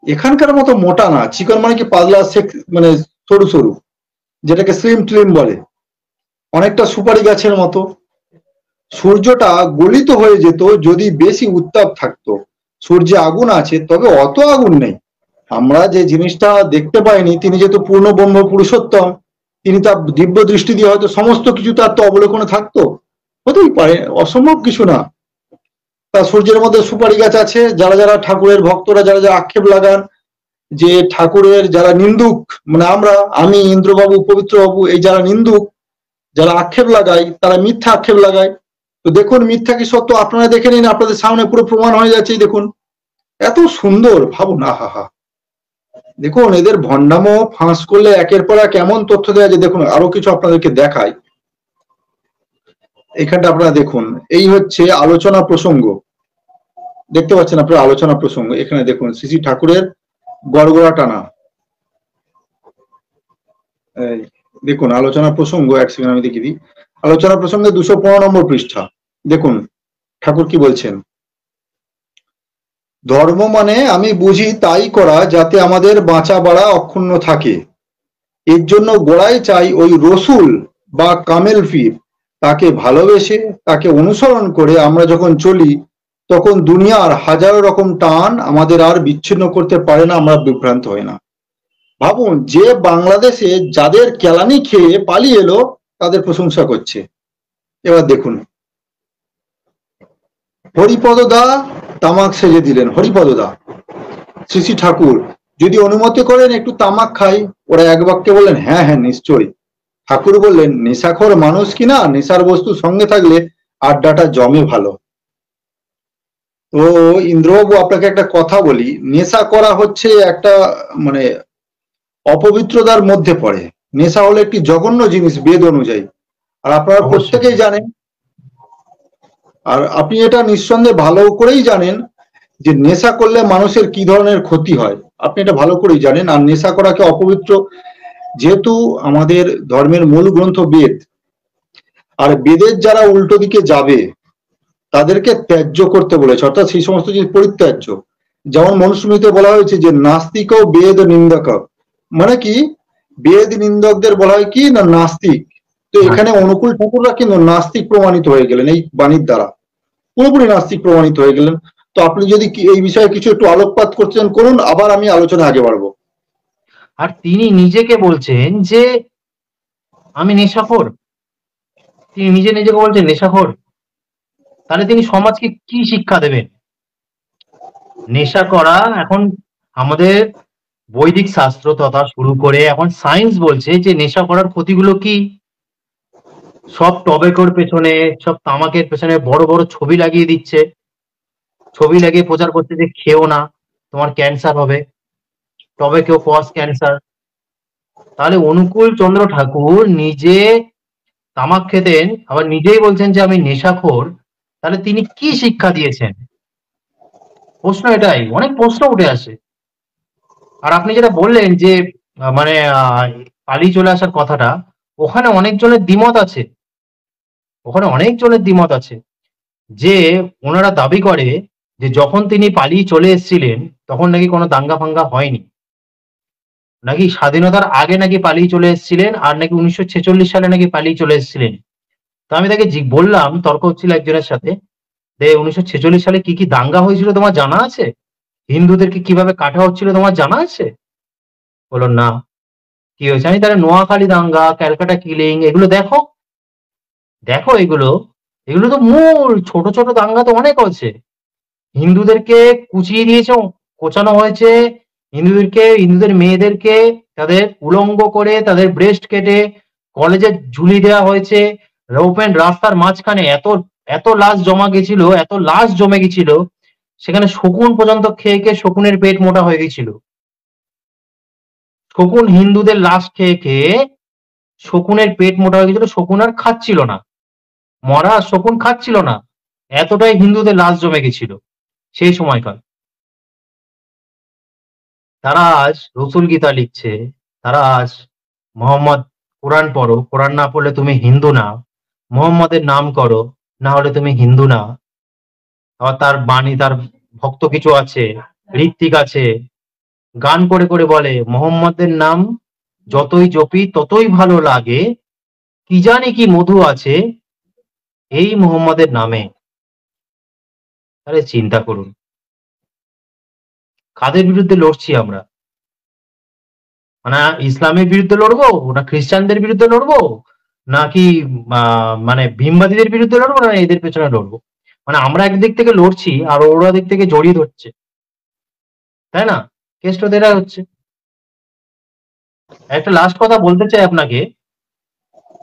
এখানকার মতো মোটা না। চিকন মানে কি? পাতলা, মানে সরু সরু, যেটাকে স্লিম ট্লিম বলে, অনেকটা সুপারি গাছের মতো। সূর্যটা গলিত হয়ে যেত যদি বেশি উত্তাপ থাকতো। সূর্যে আগুন আছে, তবে অত আগুন নেই। আমরা যে জিনিসটা দেখতে পাইনি, তিনি যেহেতু পূর্ণ ব্রহ্ম পুরুষোত্তম, তিনি তার দিব্য দৃষ্টি দিয়ে হয়তো সমস্ত কিছু তার তো অবলোকনে থাকতো, হতেই পারে, অসম্ভব কিছু না। তা সূর্যের মধ্যে সুপারি গাছ আছে। যারা যারা ঠাকুরের ভক্তরা যারা যারা আক্ষেপ লাগান যে ঠাকুরের যারা নিন্দুক, মানে আমি ইন্দ্রবাবু, পবিত্রবাবু, এই যারা নিন্দুক, যারা আক্ষেপ লাগায়, তারা মিথ্যা আক্ষেপ লাগায়। তো দেখুন মিথ্যা কি সত্য আপনারা দেখে নিন, আপনাদের সামনে পুরো প্রমাণ হয়ে যাচ্ছে। দেখুন এত সুন্দর, ভাবুন, আহা। দেখুন এদের ভণ্ডামো ফাঁস করলে একের পর এক এমন তথ্য দেওয়া যায়। দেখুন আরো কিছু আপনাদেরকে দেখাই, এখানটা আপনারা দেখুন, এই হচ্ছে আলোচনা প্রসঙ্গ। দেখতে পাচ্ছেন আপনারা আলোচনা প্রসঙ্গ, এখানে দেখুন শ্রী শ্রী ঠাকুরের গড়গড়া টানা। দেখুন আলোচনা প্রসঙ্গ, এক সেকেন্ড আমি দেখিয়ে দিই। আলোচনা প্রসঙ্গে 215 নম্বর পৃষ্ঠা। দেখুন ঠাকুর কি বলছেন, ধর্ম মানে আমি বুঝি তাই করা যাতে আমাদের বাঁচা বাড়া অক্ষুণ্ণ থাকে। এর জন্য গোড়ায় চাই ওই রসুল বা কামেল পীর, তাকে ভালোবেসে তাকে অনুসরণ করে আমরা যখন চলি তখন দুনিয়ার হাজারো রকম টান আমাদের আর বিচ্ছিন্ন করতে পারে না, আমরা বিভ্রান্ত হই না। ভাবুন, যে বাংলাদেশে যাদের কেলানি খেয়ে পালিয়ে এলো তাদের প্রশংসা করছে। এবার দেখুন, হরিপদ দা তামাক সেজে দিলেন। হরিপদ দা, শ্রী শ্রী ঠাকুর যদি অনুমতি করেন একটু তামাক খাই। ওরা এক বাক্যে বললেন হ্যাঁ হ্যাঁ নিশ্চয়ই। ঠাকুর বললেন, নেশাখোর মানুষ কিনা নেশার বস্তু সঙ্গে থাকলে আড্ডাটা জমে ভালো। তো ইন্দ্রবাবু, আপনাকে একটা কথা বলি, নেশা করা হচ্ছে একটা মানে অপবিত্রতার মধ্যে পড়ে। নেশা হলো একটি জঘন্য জিনিস বেদ অনুযায়ী, আর আপনারা অবশ্যই। প্রত্যেকেই জানেন, আর আপনি এটা নিঃসন্দেহে ভালো করেই জানেন যে নেশা করলে মানুষের কি ধরনের ক্ষতি হয়। আপনি এটা ভালো করেই জানেন। আর নেশা করাকে অপবিত্র, যেহেতু আমাদের ধর্মের মূল গ্রন্থ বেদ, আর বেদের যারা উল্টো দিকে যাবে তাদেরকে ত্যায্য করতে বলেছে, অর্থাৎ সেই সমস্ত জিনিস পরিত্যাজ্য। যেমন মনুস্মৃতিতে বলা হয়েছে যে নাস্তিক ও বেদ নিন্দক, মানে কি বেদ নিন্দকদের বলা হয় কি না নাস্তিক। তো এখানে অনুকূল ঠাকুররা কিন্তু নাস্তিক প্রমাণিত হয়ে গেলেন এই বাণীর দ্বারা, পুরোপুরি নাস্তিক প্রমাণিত হয়ে গেলেন। তো আপনি যদি এই বিষয়ে কিছু একটু আলোকপাত করছেন করুন, আবার আমি আলোচনা আগে বাড়বো। আর তিনি নিজেকে বলছেন যে আমি নেশাখোর, তিনি নিজেকে বলছেন নেশাখোর। তাহলে তিনি সমাজকে কি শিক্ষা দেবেন? নেশা করা এখন আমাদের বৈদিক শাস্ত্র তথা শুরু করে এখন সায়েন্স বলছে যে নেশা করার ক্ষতিগুলো কি। সব টবেকোর পেছনে, সব তামাকের পেছনে বড় বড় ছবি লাগিয়ে দিচ্ছে, ছবি লাগিয়ে প্রচার করছে যে খেও না, তোমার ক্যান্সার হবে, টবেকো কজ ক্যান্সার। তাহলে অনুকূল চন্দ্র ঠাকুর নিজে তামাক খেতেন, আবার নিজেই বলছেন যে আমি নেশাখোর। তাহলে তিনি কি শিক্ষা দিয়েছেন? প্রশ্ন এটাই, অনেক প্রশ্ন উঠে আসে। আর আপনি যেটা বললেন যে মানে পালিয়ে চলে আসার কথাটা, ওখানে অনেকজনের দ্বিমত আছে। ওখানে অনেকজনের দ্বিমত আছে যে ওনারা দাবি করে যে যখন তিনি পালিয়ে চলে এসেছিলেন তখন নাকি কোনো দাঙ্গা ফাঙ্গা হয়নি, নাকি স্বাধীনতার আগে নাকি পালিয়ে চলে এসেছিলেন, আর নাকি 1946 সালে নাকি পালিয়ে চলে এসেছিলেন। তো আমি তাকে বললাম, তর্ক হচ্ছিল একজনের সাথে, যে 1946 সালে কি কি দাঙ্গা হয়েছিল তোমার জানা আছে? হিন্দুদেরকে কিভাবে কাটা হচ্ছিল তোমার জানা আছে? বললো না। কি হয়েছে? আমি তাহলে নোয়াখালী দাঙ্গা, ক্যালকাটা কিলিং এগুলো দেখো, দেখো এগুলো, এগুলো তো মূল। ছোট ছোট দাঙ্গা তো অনেক আছে। হিন্দুদেরকে কুচিয়ে দিয়েছে, কোচানো হয়েছে, হিন্দুদের মেয়েদেরকে তাদের উলঙ্গ করে তাদের ব্রেস্ট কেটে কলেজে ঝুলিয়ে দেওয়া হয়েছে। ওপেন রাস্তার মাঝখানে এত এত লাশ জমা গেছিল, এত লাশ জমে গেছিল, সেখানে শকুন পর্যন্ত খেয়ে খেয়ে শকুনের পেট মোটা হয়ে গেছিল। শকুন হিন্দুদের লাশ খেয়ে খেয়ে শকুনের পেট মোটা হয়ে গেছিল, শকুন আর খাচ্ছিল না, মরা শকুন খাচ্ছিল না, এতটাই হিন্দুদের লাশ জমে গেছিল সেই সময়কার। তারা আজ রসুল গীতা লিখছে, তারা আজ মোহাম্মদ কোরআন পড়ো, কোরআন না পড়লে তুমি হিন্দু না, মোহাম্মদের নাম করো, না হলে তুমি হিন্দু না। আবার তার বাণী, তার ভক্ত কিছু আছে, ঋত্বিক আছে, গান করে করে বলে মোহাম্মদের নাম যতই জপি ততই ভালো লাগে, কি জানি কি মধু আছে এই মোহাম্মদের নামে। তাহলে চিন্তা করুন, কাদের বিরুদ্ধে লড়ছি আমরা? মানে ইসলামের বিরুদ্ধে লড়বো, না খ্রিস্টানদের বিরুদ্ধে লড়বো, নাকি মানে ভীমবাদীদের বিরুদ্ধে লড়বো, না এদের পেছনে লড়বো? মানে আমরা একদিক থেকে লড়ছি আর ওরা দিক থেকে জড়িয়ে ধরছে, তাই না? কেসটা তো এটা হচ্ছে। একটা লাস্ট কথা বলতে চাই আপনাকে,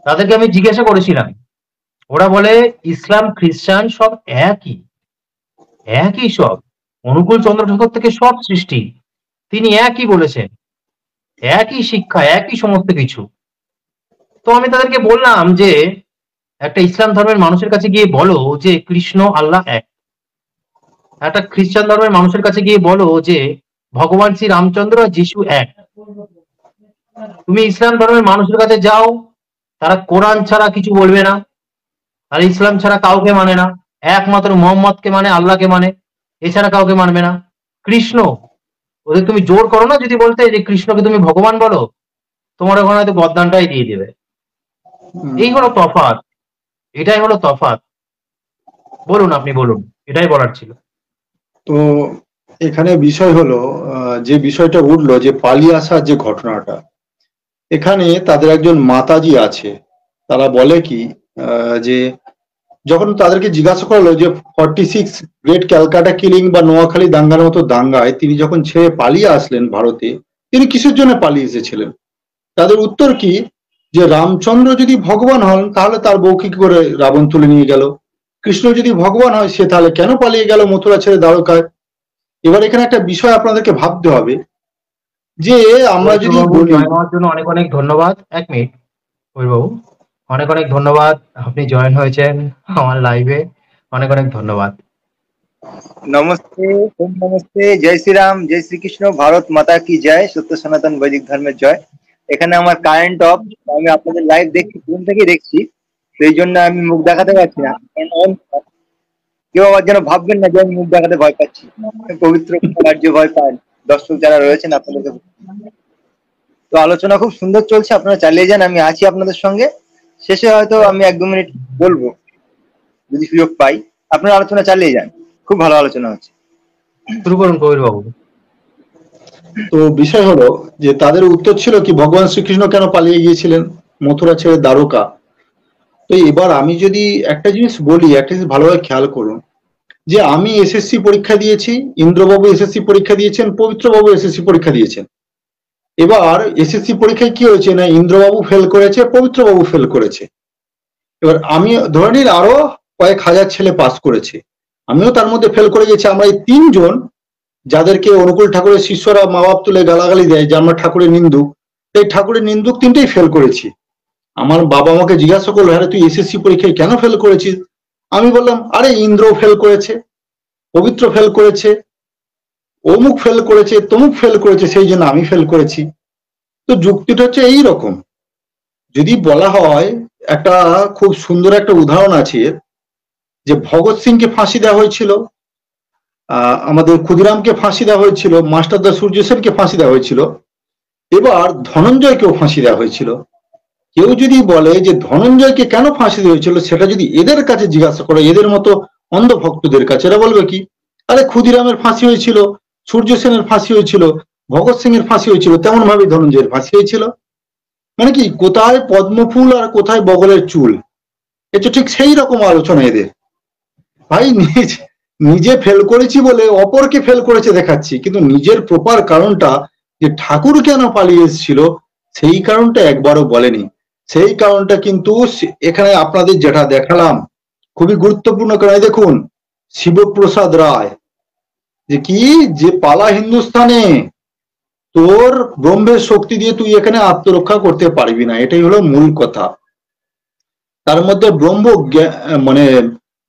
তাদেরকে আমি জিজ্ঞাসা করেছিলাম, ওরা বলে ইসলাম খ্রিস্টান সব একই, একই সব। অনুকূল চন্দ্র ঠাকুর থেকে সব সৃষ্টি, তিনি একই বলেছেন, একই শিক্ষা, একই সমস্ত কিছু। তো আমি তাদেরকে বললাম যে একটা ইসলাম ধর্মের মানুষের কাছে গিয়ে বলো যে কৃষ্ণ আল্লাহ এক, একটা খ্রিস্টান ধর্মের মানুষের কাছে গিয়ে বলো যে ভগবান শ্রী রামচন্দ্র আর যিশু এক। তুমি ইসলাম ধর্মের মানুষের কাছে যাও, তারা কোরআন ছাড়া কিছু বলবে না, আর ইসলাম ছাড়া কাউকে মানে না, একমাত্র মোহাম্মদকে মানে, আল্লাহকে মানে, এছাড়া কাউকে মানবে না। কৃষ্ণ, ওদের তুমি জোর করো না যদি বলতে যে কৃষ্ণকে তুমি ভগবান বলো, তোমার ওখানে হয়তো বদনামটাই দিয়ে দেবে। এই হলো তফাৎ, এটাই হলো তফাৎ। বলুন, আপনি বলুন, এটাই বলার ছিল। তো এখানে বিষয় হলো যে বিষয়টা উঠলো যে পালিয়ে আসার যে ঘটনাটা, এখানে তাদের একজন মাতাজি আছে, তারা বলে কি যে যখন তাদেরকে জিজ্ঞাসা করলো যে 46 গ্রেট ক্যালকাটা কিলিং বা নোয়াখালী দাঙ্গার মতো দাঙ্গায় তিনি যখন ছেড়ে পালিয়ে আসলেন ভারতে, তিনি কিসের জন্য পালিয়ে এসেছিলেন? তাদের উত্তর কি, যে রামচন্দ্র যদি ভগবান হন তাহলে তার বউকে কি করে রাবণ তুলে নিয়ে গেল? কৃষ্ণ যদি ভগবান হয় সে তাহলে কেন পালিয়ে গেল মথুরা ছেড়ে দ্বারকায়? এবার এখানে একটা বিষয় আপনাদেরকে ভাবতে হবে যে আমরা যদি বাবু বলি, জয়েন হওয়ার জন্য অনেক অনেক ধন্যবাদ। এক মিনিট বাবু, অনেক অনেক ধন্যবাদ, আপনি জয়েন হয়েছেন আমার লাইভে, অনেক অনেক ধন্যবাদ। নমস্তে, ওম নমস্তে, জয় শ্রীরাম, জয় শ্রীকৃষ্ণ, ভারত মাতা কি জয়, সত্য সনাতন বৈদিক ধর্মের জয়। এখানে আমার কারেন্ট অফ, আমি আপনাদের লাইভ দেখছি, ঘুম থেকেই দেখছি, সেই জন্য আমি মুখ দেখাতে পারছি না। কেউ আবার যেন ভাববেন না যে আমি মুখ দেখাতে ভয় পাচ্ছি, পবিত্র রাজ্য ভয় পান দর্শক যারা রয়েছেন আপনাদেরকে। তো আলোচনা খুব সুন্দর চলছে, আপনারা চালিয়ে যান, আমি আছি আপনাদের সঙ্গে। শেষে হয়তো আমি 1-2 মিনিট বলবো যদি সুযোগ পাই। আপনারা আলোচনা চালিয়ে যান, খুব ভালো আলোচনা হচ্ছে। শুরু করুন কবির বাবু। তো বিষয় হলো যে তাদের উত্তর ছিল কি ভগবান শ্রীকৃষ্ণ কেন পালিয়ে গিয়েছিলেন মথুরা ছেড়ে দ্বারকা। তো এবার আমি যদি একটা জিনিস বলি, একটা জিনিস ভালোভাবে খেয়াল করুন, যে আমি এসএসসি পরীক্ষা দিয়েছি, ইন্দ্রবাবু এসএসসি পরীক্ষা দিয়েছেন, পবিত্রবাবু এসএসসি পরীক্ষা দিয়েছেন। এবার এসএসসি পরীক্ষায় কি হয়েছে না, ইন্দ্রবাবু ফেল করেছে, পবিত্রবাবু ফেল করেছে। এবার আমি ধরে নিন আরো কয়েক হাজার ছেলে পাস করেছে, আমিও তার মধ্যে ফেল করে গেছি। আমরা এই 3 জন যাদেরকে অনুকূল ঠাকুরের শিষ্যরা মা বাপ তুলে গালাগালি দেয় যে আমরা ঠাকুরের নিন্দুক, এই ঠাকুরের নিন্দুক 3টেই ফেল করেছি। আমার বাবা আমাকে জিজ্ঞাসা করলো, হ্যাঁ তুই এসএসসি পরীক্ষায় কেন ফেল করেছিস? আমি বললাম, আরে ইন্দ্র ফেল করেছে, পবিত্র ফেল করেছে, অমুক ফেল করেছে, তমুক ফেল করেছে, সেই জন্য আমি ফেল করেছি। তো যুক্তিটা হচ্ছে এই রকম। যদি বলা হয়, একটা খুব সুন্দর একটা উদাহরণ আছে, যে ভগৎ সিংকে ফাঁসি দেওয়া হয়েছিল, আমাদের ক্ষুদিরামকে ফাঁসি দেওয়া হয়েছিল, মাস্টারদা সূর্য সেনকে ফাঁসি দেওয়া হয়েছিল, এবার ধনঞ্জয়কেও ফাঁসি দেওয়া হয়েছিল। কেউ যদি বলে যে ধনঞ্জয়কে কেন ফাঁসি দেওয়া হয়েছিল, সেটা যদি এদের কাছে জিজ্ঞাসা করে, এদের মতো অন্ধভক্তদের কাছে, এরা বলবে কি, আরে ক্ষুদিরামের ফাঁসি হয়েছিল, সূর্য সেনের ফাঁসি হয়েছিল, ভগৎ সিং এর ফাঁসি হয়েছিল, তেমন ভাবে ধনঞ্জয়ের ফাঁসি হয়েছিল। মানে কি, কোথায় পদ্মফুল আর কোথায় বগলের চুল, এটা ঠিক সেই রকম আলোচনা এদের। ভাই নিজে ফেল করেছি বলে অপরকে ফেল করেছে দেখাচ্ছি, কিন্তু নিজের প্রপার কারণটা, যে ঠাকুর কেন পালিয়ে এসেছিল সেই কারণটা একবারও বলেনি। সেই কারণটা কিন্তু এখানে আপনাদের যেটা দেখালাম খুবই গুরুত্বপূর্ণ। কারণ দেখুন, শিবপ্রসাদ রায় যে কি, যে পালা হিন্দুস্তানে, তোর ব্রহ্মের শক্তি দিয়ে তুই এখানে আত্মরক্ষা করতে পারবি না, এটাই হলো মূল কথা। তার মধ্যে মানে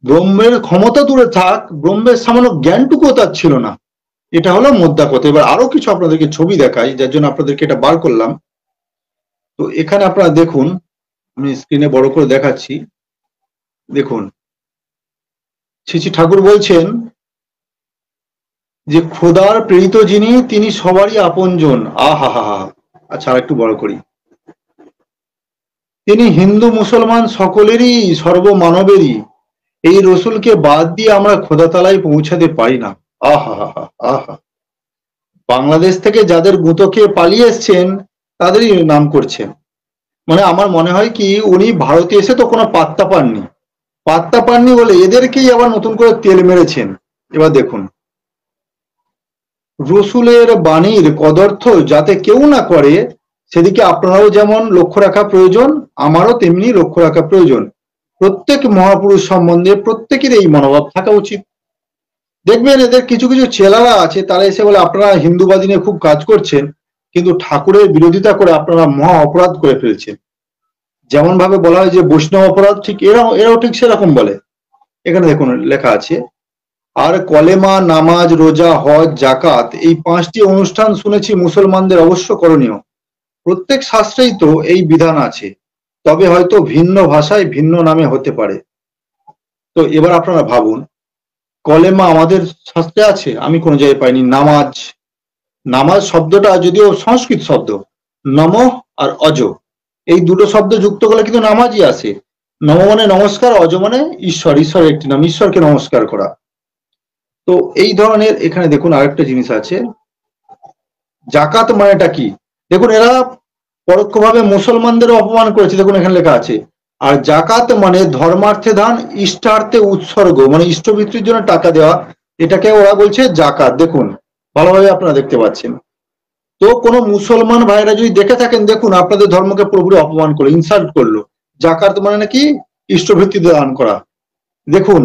ব্রহ্মের ক্ষমতা দূরে থাক, ব্রহ্মের সামান্য জ্ঞানটুকু তার ছিল না, এটা হলো মোদ্দা কথা। এবার আরো কিছু আপনাদেরকে ছবি দেখাই, যার জন্য আপনাদেরকে এটা বার করলাম। তো এখানে আপনারা দেখুন, আমি স্ক্রিনে বড় করে দেখাচ্ছি, দেখুন শ্রী ঠাকুর বলছেন যে খোদার প্রেরিত যিনি, তিনি সবারই আপনজন। আহা হা হা। আচ্ছা, আর একটু বড় করি, তিনি হিন্দু মুসলমান সকলেরই, সর্বমানবেরই। এই রসুলকে বাদ দিয়ে আমরা খোদাতলায় পৌঁছাতে পারি না। আহা হা হা আহা। বাংলাদেশ থেকে যাদের গুঁতো খেয়ে পালিয়ে এসছেন তাদেরই নাম করছেন। মানে আমার মনে হয় কি, উনি ভারতে এসে তো কোনো পাত্তা পাননি, পাত্তা পাননি বলে এদেরকেই আবার নতুন করে তেল মেরেছেন। এবার দেখুন, রসুলের বাণীর কদর্থ যাতে কেউ না করে, সেদিকে আপনারাও যেমন লক্ষ্য রাখা প্রয়োজন, আমারও তেমনি লক্ষ্য রাখা প্রয়োজন। প্রত্যেক মহাপুরুষ সম্বন্ধে প্রত্যেকের এই মনোভাব থাকা উচিত। দেখবেন এদের কিছু কিছু চেলারা আছে, তারা এসে বলে আপনারা হিন্দুবাদী নিয়ে খুব কাজ করছেন, কিন্তু ঠাকুরের বিরোধিতা করে আপনারা মহা অপরাধ করে ফেলছেন। যেমন ভাবে বলা হয় যে বৈষ্ণব অপরাধ, ঠিক এরাও ঠিক সেরকম বলে। এখানে দেখুন লেখা আছে, আর কলেমা, নামাজ, রোজা, হজ, জাকাত, এই 5টি অনুষ্ঠান শুনেছি মুসলমানদের অবশ্য করণীয়। প্রত্যেক শাস্ত্রেই তো এই বিধান আছে, তবে হয়তো ভিন্ন ভাষায় ভিন্ন নামে হতে পারে। তো এবার আপনারা ভাবুন, কলেমা আমাদের শাস্ত্রে আছে, আমি কোনো জায়গায় পাইনি। নামাজ, নামাজ শব্দটা যদিও সংস্কৃত শব্দ, নম আর অজ এই দুটো শব্দ যুক্ত করলে কিন্তু নামাজই আসে। নম মানে নমস্কার, অজ মানে ঈশ্বর, ঈশ্বরের একটি নাম, ঈশ্বরকে নমস্কার করা। তো এই ধরনের এখানে দেখুন আরেকটা জিনিস আছে, জাকাত মানেটা কি? দেখুন এরা পরোক্ষভাবে মুসলমানদেরও অপমান করেছে, দেখুন এখানে লেখা আছে। আর জাকাত মানে ধর্মার্থে দান, ইষ্টার্থে উৎসর্গ, মানে ইষ্টবৃত্তির জন্য টাকা দেওয়া, এটাকে ওরা বলছে জাকাত। দেখুন ভালোভাবে আপনারা দেখতে পাচ্ছেন। তো কোনো মুসলমান ভাইরা যদি দেখে থাকেন, দেখুন আপনাদের ধর্মকে পুরোপুরি অপমান করলো, ইনসাল্ট করলো। জাকাত মানে নাকি ইষ্টবৃত্তিতে দান করা। দেখুন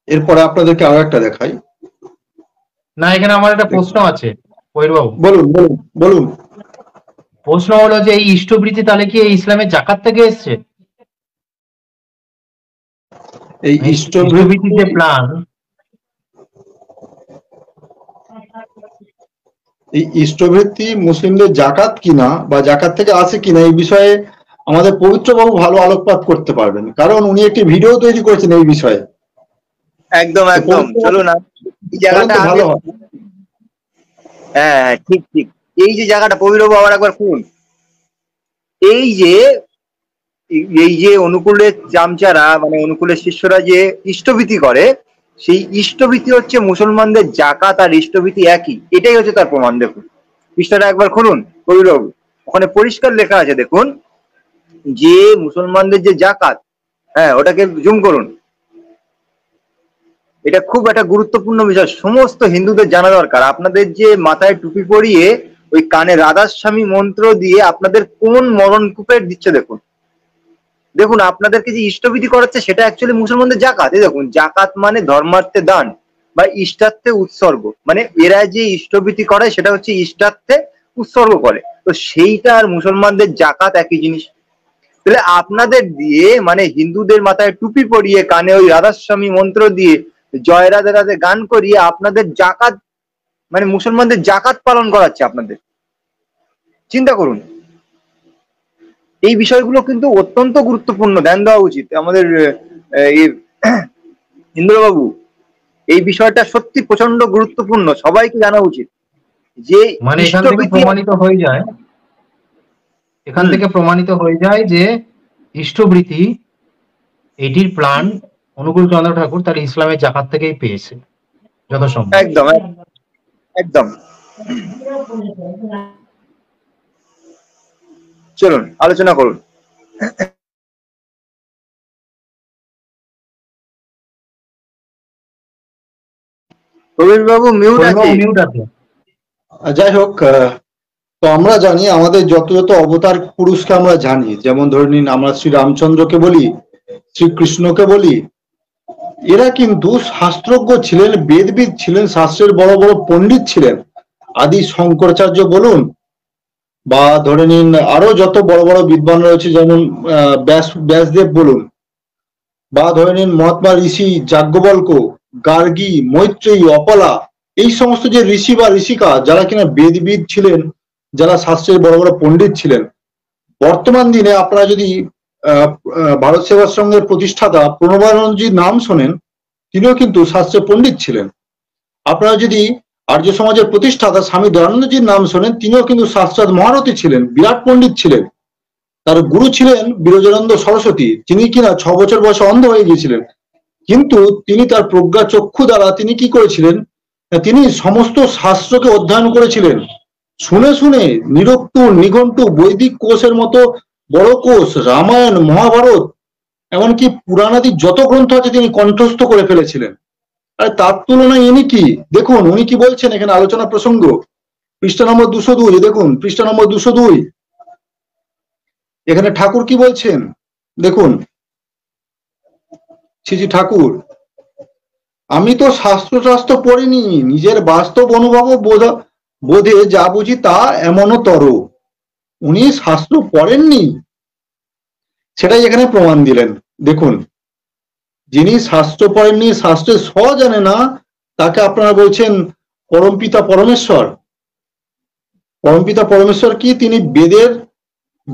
এরপরে আপনাদেরকে আরো একটা দেখাই। না, এখানে আমার একটা প্রশ্ন আছে বাবু। বলুন বলুন বলুন। প্রশ্ন হলো যে এই ইষ্টবৃত্তি তাহলে কি এই ইসলামের জাকাত থেকে এসছে? এই ইষ্টবৃত্তি যে প্ল্যান, এই ইষ্টবৃত্তি মুসলিমদের জাকাত কিনা বা জাকাত থেকে আসে কিনা এই বিষয়ে আমাদের পবিত্র বাবু ভালো আলোকপাত করতে পারবেন, কারণ উনি একটি ভিডিও তৈরি করেছেন এই বিষয়ে। একদম একদম, চলুন এই জায়গাটা ভালো হয়। হ্যাঁ ঠিক ঠিক, এই যে জায়গাটা পবিত্র বাবু আবার একবার শুনুন। এই যে অনুকূলের চামচারা মানে অনুকূলের শিষ্যরা যে ইষ্টভীতি করে, সেই ইষ্টভীতি হচ্ছে মুসলমানদের জাকাত আর ইষ্টভীতি একই, এটাই হচ্ছে তার প্রমাণ। দেখুন পৃষ্ঠাটা একবার খুলুন পবিত্র বাবু, ওখানে পরিষ্কার লেখা আছে দেখুন যে মুসলমানদের যে জাকাত, হ্যাঁ ওটাকে জুম করুন, এটা খুব একটা গুরুত্বপূর্ণ বিষয়, সমস্ত হিন্দুদের জানা দরকার। আপনাদের যে মাথায় টুপি পরিয়ে ওই কানে রাধাস্বামী মন্ত্র দিয়ে আপনাদের কোন মরণকূপের দিচ্ছে দেখুন। দেখুন আপনাদেরকে যে ইষ্টবিধি করাচ্ছে সেটা অ্যাকচুয়ালি মুসলমানদের জাকাত। দেখুন জাকাত মানে ধর্মার্থে দান বা ইষ্টার্থে উৎসর্গ, মানে এরা যে ইষ্টবিধি করে সেটা হচ্ছে ইষ্টার্থে উৎসর্গ করে, তো সেইটা আর মুসলমানদের জাকাত একই জিনিস। তাহলে আপনাদের দিয়ে মানে হিন্দুদের মাথায় টুপি পরিয়ে কানে ওই রাধাস্বামী মন্ত্র দিয়ে জয় রাধে রাধে গান করিয়ে আপনাদের জাকাত মানে মুসলমানদের জাকাত পালন করাচ্ছে আপনাদের। চিন্তা করুন, এই বিষয়গুলো কিন্তু অত্যন্ত গুরুত্বপূর্ণ, ধ্যান দেওয়া উচিত আমাদের ইন্দ্রবাবু। এই বিষয়টা সত্যি প্রচন্ড গুরুত্বপূর্ণ, সবাইকে জানা উচিত যে মানে এখান থেকে প্রমাণিত হয়ে যায় যে ইষ্টবৃত্তি এটির প্ল্যান অনুকূল চন্দ্র ঠাকুর তার ইসলামের জাকাত থেকেই পেয়েছে যত সম্ভব। একদম একদম, চলুন আলোচনা করুন। প্রবীর বাবু মিউট আছে। যাই হোক, তো আমরা জানি আমাদের যত যত অবতার পুরুষকে আমরা জানি, যেমন ধরে নিন আমরা শ্রী রামচন্দ্রকে বলি, শ্রীকৃষ্ণকে বলি, এরা কিন্তু শাস্ত্রজ্ঞ ছিলেন, বেদবিদ ছিলেন, শাস্ত্রের বড় বড় পণ্ডিত ছিলেন। আদি শঙ্করাচার্য বলুন বা ধরে নিন আরো যত বড় বড় বিদ্বান রয়েছে, যেমন ব্যাসদেব বলুন, বা ধরে নিন মহাত্মা ঋষি যাজ্ঞবল্ক, গার্গী, মৈত্রেয়ী, অপলা, এই সমস্ত যে ঋষি বা ঋষিকা যারা কিনা বেদবিদ ছিলেন, যারা শাস্ত্রের বড় বড় পণ্ডিত ছিলেন। বর্তমান দিনে আপনারা যদি ভারত সেবাশ্রমের প্রতিষ্ঠাতা প্রণবানন্দজির নাম শোনেন, তিনিও কিন্তু শাস্ত্রের পণ্ডিত ছিলেন। আপনারা যদি আর্য সমাজের প্রতিষ্ঠাতা স্বামী দয়ানন্দজির নাম শোনেন, তিনিও কিন্তু শাস্ত্রার্থ মহারথী ছিলেন, বিরাট পণ্ডিত ছিলেন। তার গুরু ছিলেন বিরজানন্দ সরস্বতী, যিনি কিনা 6 বছর বয়সে অন্ধ হয়ে গিয়েছিলেন, কিন্তু তিনি তার প্রজ্ঞা চক্ষু দ্বারা তিনি কি করেছিলেন, তিনি সমস্ত শাস্ত্রকে অধ্যয়ন করেছিলেন। শুনে শুনে নিরুক্ত, নিঘণ্টু, বৈদিক কোষের মতো বড় কোষ, রামায়ণ, মহাভারত, এমনকি পুরাণাদি যত গ্রন্থ আছে তিনি কণ্ঠস্থ করে ফেলেছিলেন। আর তার তুলনায় ইনি কি, দেখুন উনি কি বলছেন এখানে আলোচনা প্রসঙ্গ, পৃষ্ঠা নম্বর 202, দেখুন পৃষ্ঠা নম্বর 202, এখানে ঠাকুর কি বলছেন দেখুন। শ্রী ঠাকুর, আমি তো শাস্ত্র পড়িনি, নিজের বাস্তব অনুভব বোধে যা বুঝি তা এমনতর। উনি শাস্ত্র পড়েননি, সেটাই এখানে প্রমাণ দিলেন। দেখুন, যিনি শাস্ত্র পড়েননি, শাস্ত্রের স জানে না, তাকে আপনারা বলছেন পরমপিতা পরমেশ্বর। পরমপিতা পরমেশ্বর কি, তিনি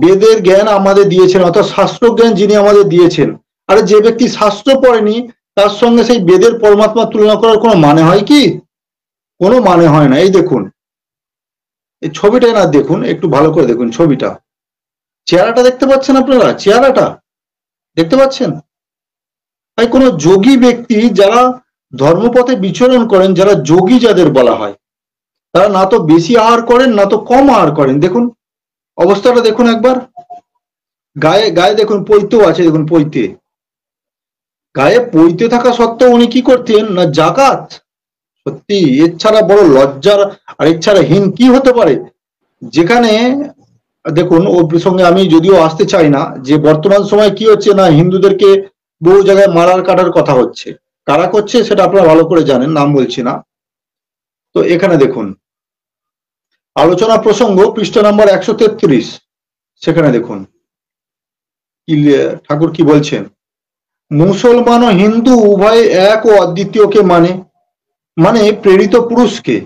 বেদের জ্ঞান আমাদের দিয়েছেন, অর্থাৎ শাস্ত্র জ্ঞান যিনি আমাদের দিয়েছেন। আর যে ব্যক্তি শাস্ত্র পড়েনি তার সঙ্গে সেই বেদের পরমাত্মা তুলনা করার কোনো মানে হয় কি? কোনো মানে হয় না। এই দেখুন, এই ছবিটা না দেখুন, একটু ভালো করে দেখুন ছবিটা। চেহারাটা দেখতে পাচ্ছেন আপনারা? চেহারাটা দেখতে পাচ্ছেন? তাই কোনো যোগী ব্যক্তি যারা ধর্মপথে বিচরণ করেন, যারা যোগী যাদের বলা হয়, তারা না তো বেশি আহার করেন না তো কম আহার করেন। দেখুন অবস্থাটা দেখুন একবার। গায়ে গায়ে দেখুন পৈতেও আছে, দেখুন পৈতে, গায়ে পৈতে থাকা সত্ত্বেও উনি কি করতেন না জাকাত। সত্যি এর ছাড়া বড় লজ্জার আর এর ছাড়া হীন কি হতে পারে? যেখানে দেখুন ওর প্রসঙ্গে আমি যদিও আসতে চাই না, যে বর্তমান সময় কি হচ্ছে না হিন্দুদেরকে বহু জায়গায় মারার কাটার কথা হচ্ছে। কারা করছে সেটা আপনারা ভালো করে জানেন, নাম বলছি না। তো এখানে দেখুন আলোচনা প্রসঙ্গ পৃষ্ঠা নম্বর 133, সেখানে দেখুন কি ঠাকুর কি বলছেন। মুসলমান ও হিন্দু উভয় এক ও অদ্বিতীয়কে মানে প্রেরিত পুরুষকে,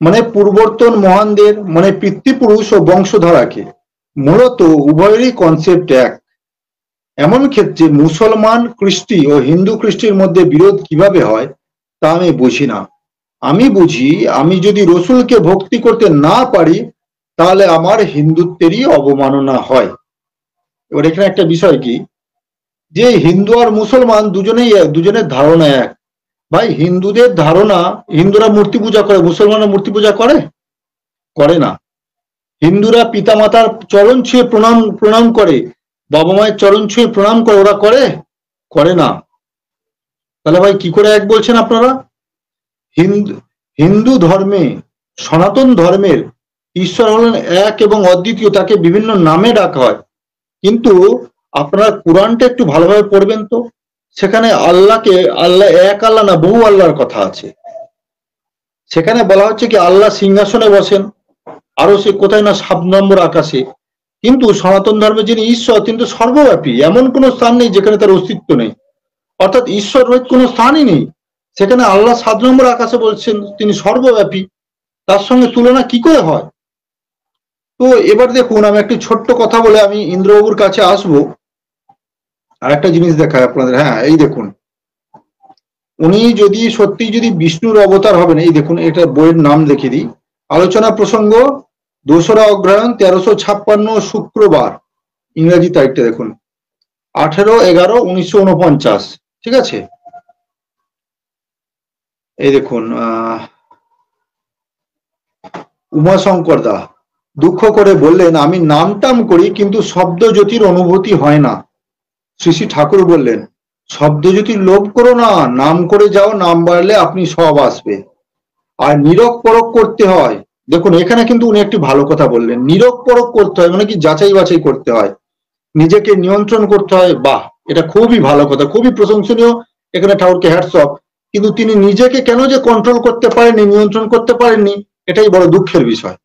মানে পূর্বর্তন মহানদের, মানে পিতৃপুরুষ ও বংশধারাকে। মূলত উভয়েরই কনসেপ্ট এক। এমন ক্ষেত্রে মুসলমান কৃষ্টি ও হিন্দু কৃষ্টির মধ্যে বিরোধ কিভাবে হয় তা আমি বুঝি না। আমি বুঝি আমি যদি রসুলকে ভক্তি করতে না পারি তাহলে আমার হিন্দুত্বেরই অবমাননা হয়। এবার এখানে একটা বিষয় কি, যে হিন্দু আর মুসলমান দুজনের ধারণা এক। ভাই হিন্দুদের ধারণা, হিন্দুরা মূর্তি পূজা করে, মুসলমানরা মূর্তি পূজা করে? করে না। হিন্দুরা পিতামাতার চরণ ছুঁয়ে প্রণাম করে, বাবা মায়ের চরণ ছুঁয়ে প্রণাম করে, ওরা করে? করে না। তাহলে ভাই কি করে এক বলছেন আপনারা? হিন্দু ধর্মে, সনাতন ধর্মের ঈশ্বর হলেন এক এবং অদ্বিতীয়, তাকে বিভিন্ন নামে ডাকা হয়। কিন্তু আপনারা কোরআনটা একটু ভালোভাবে পড়বেন তো, সেখানে আল্লাহকে আল্লাহ এক আল্লাহ না বহু আল্লাহর কথা আছে। সেখানে বলা হচ্ছে কি আল্লাহ সিংহাসনে বসেন, আরো সে কোথায় না 7 নম্বর আকাশে। কিন্তু সনাতন ধর্মে যিনি ঈশ্বর তিনি তো সর্বব্যাপী, এমন কোনো স্থান নেই যেখানে তার অস্তিত্ব নেই। অর্থাৎ ঈশ্বর রহিত কোনো স্থানই নেই। সেখানে আল্লাহ 7 নম্বর আকাশে বলছেন তিনি সর্বব্যাপী, তার সঙ্গে তুলনা কি করে হয়? তো এবার দেখুন আমি একটি ছোট্ট কথা বলে আমি ইন্দ্রবাবুর কাছে আসবো। আর একটা জিনিস দেখায় আপনাদের, হ্যাঁ এই দেখুন, উনি যদি সত্যি যদি বিষ্ণুর অবতার হবেন, এই দেখুন এটা বইয়ের নাম লিখে দিই, আলোচনা প্রসঙ্গ 2রা অগ্রহায়ণ 1356 শুক্রবার, ইংরেজি তারিখটা দেখুন 18/11/1949, ঠিক আছে? এই দেখুন উমাশঙ্কর দা দুঃখ করে বললেন আমি নাম টাম করি কিন্তু শব্দজ্যোতির অনুভূতি হয় না। শ্রী শ্রী ঠাকুর বললেন শব্দজ্যোতির লোভ করো না, নাম করে যাও, নাম বাড়লে আপনি সব আসবে। আর নিরক পরক করতে হয়। দেখুন এখানে কিন্তু উনি একটি ভালো কথা বললেন, নিরক পরক করতে হয় মানে কি যাচাই বাছাই করতে হয়, নিজেকে নিয়ন্ত্রণ করতে হয়। বাহ, এটা খুবই ভালো কথা, খুবই প্রশংসনীয়, এখানে ঠাকুরকে হ্যাটস অফ। কিন্তু তিনি নিজেকে কেন যে কন্ট্রোল করতে পারেননি, নিয়ন্ত্রণ করতে পারেননি, এটাই বড় দুঃখের বিষয়।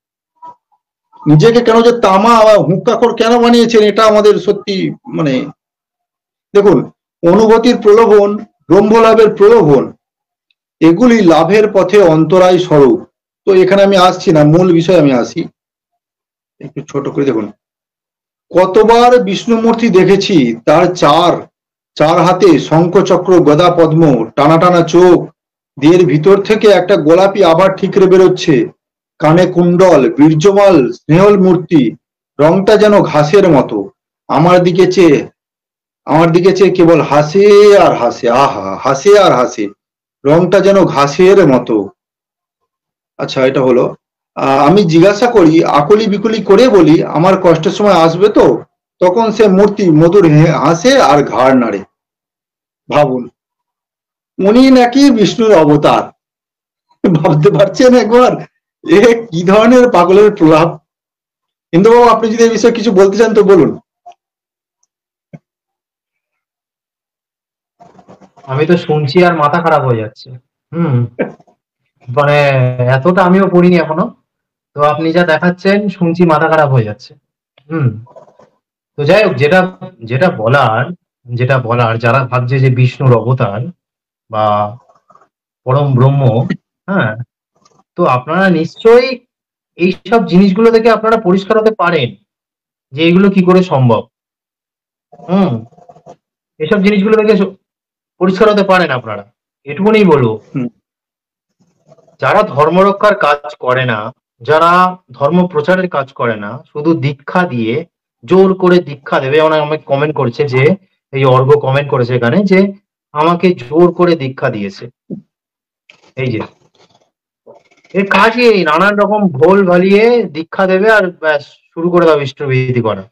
নিজেকে কেন যে তামা হুক্কাখোর কেন বানিয়েছেন, এটা আমাদের সত্যি মানে দেখুন অনুভূতির প্রলোভন, ব্রহ্মলাভের প্রলোভন, এগুলি লাভের পথে অন্তরায় স্বরূপ। তো এখানে আমি আসছি না, মূল বিষয়ে আমি আসি, একটু ছোট করে দেখুন। কতবার বিষ্ণুমূর্তি দেখেছি, তার চার হাতে শঙ্খ চক্র গদা পদ্ম, টানা টানা চোখ, দেহের ভিতর থেকে একটা গোলাপি আবার ঠিকরে বেরোচ্ছে, কানে কুণ্ডল, বীর্যমাল, স্নেহল মূর্তি, রংটা যেন ঘাসের মতো, আমার দিকে চেয়ে কেবল হাসে আর হাসে, আহা হাসে আর হাসে, রংটা যেন ঘাসের মতো। আচ্ছা এটা হলো। আমি জিজ্ঞাসা করি আকুলি বিকুলি করে বলি আমার কষ্টের সময় আসবে তো, তখন সে মূর্তি মধুর হাসে আর ঘাড় নাড়ে। ভাবুন উনি নাকি বিষ্ণুর অবতার, ভাবতে পারছেন একবার এ কি ধরনের পাগলের প্রলাপ। ইন্দ্রবাবু আপনি যদি এই বিষয়ে কিছু বলতে চান তো বলুন। আমি তো শুনছি আর মাথা খারাপ হয়ে যাচ্ছে। মানে এতটা আমিও পড়িনি এখনো, তো আপনি যা দেখাচ্ছেন শুনছি মাথা খারাপ হয়ে যাচ্ছে। তো যাই হোক, যেটা বলার যারা ভাবছে যে বিষ্ণুর অবতার বা পরম ব্রহ্ম, হ্যাঁ, তো আপনারা নিশ্চয়ই এইসব জিনিসগুলো থেকে আপনারা পরিষ্কার হতে পারেন যে এগুলো কি করে সম্ভব। এসব জিনিসগুলো থেকে পরিষ্কার হতে পারেন আপনারা। এটুকুনি বলবো, যারা ধর্ম রক্ষার কাজ করে না, যারা ধর্ম প্রচারের কাজ করে না, শুধু দীক্ষা দিয়ে জোর করে দীক্ষা দেবে। যেমন আমাকে কমেন্ট করছে যে, এই অর্ঘ কমেন্ট করেছে এখানে যে আমাকে জোর করে দীক্ষা দিয়েছে। এই যে এর কাজই এই, নানান রকম ভোল ভালিয়ে দীক্ষা দেবে আর ব্যাস শুরু করে দাও ইষ্টবৃত্তি করা।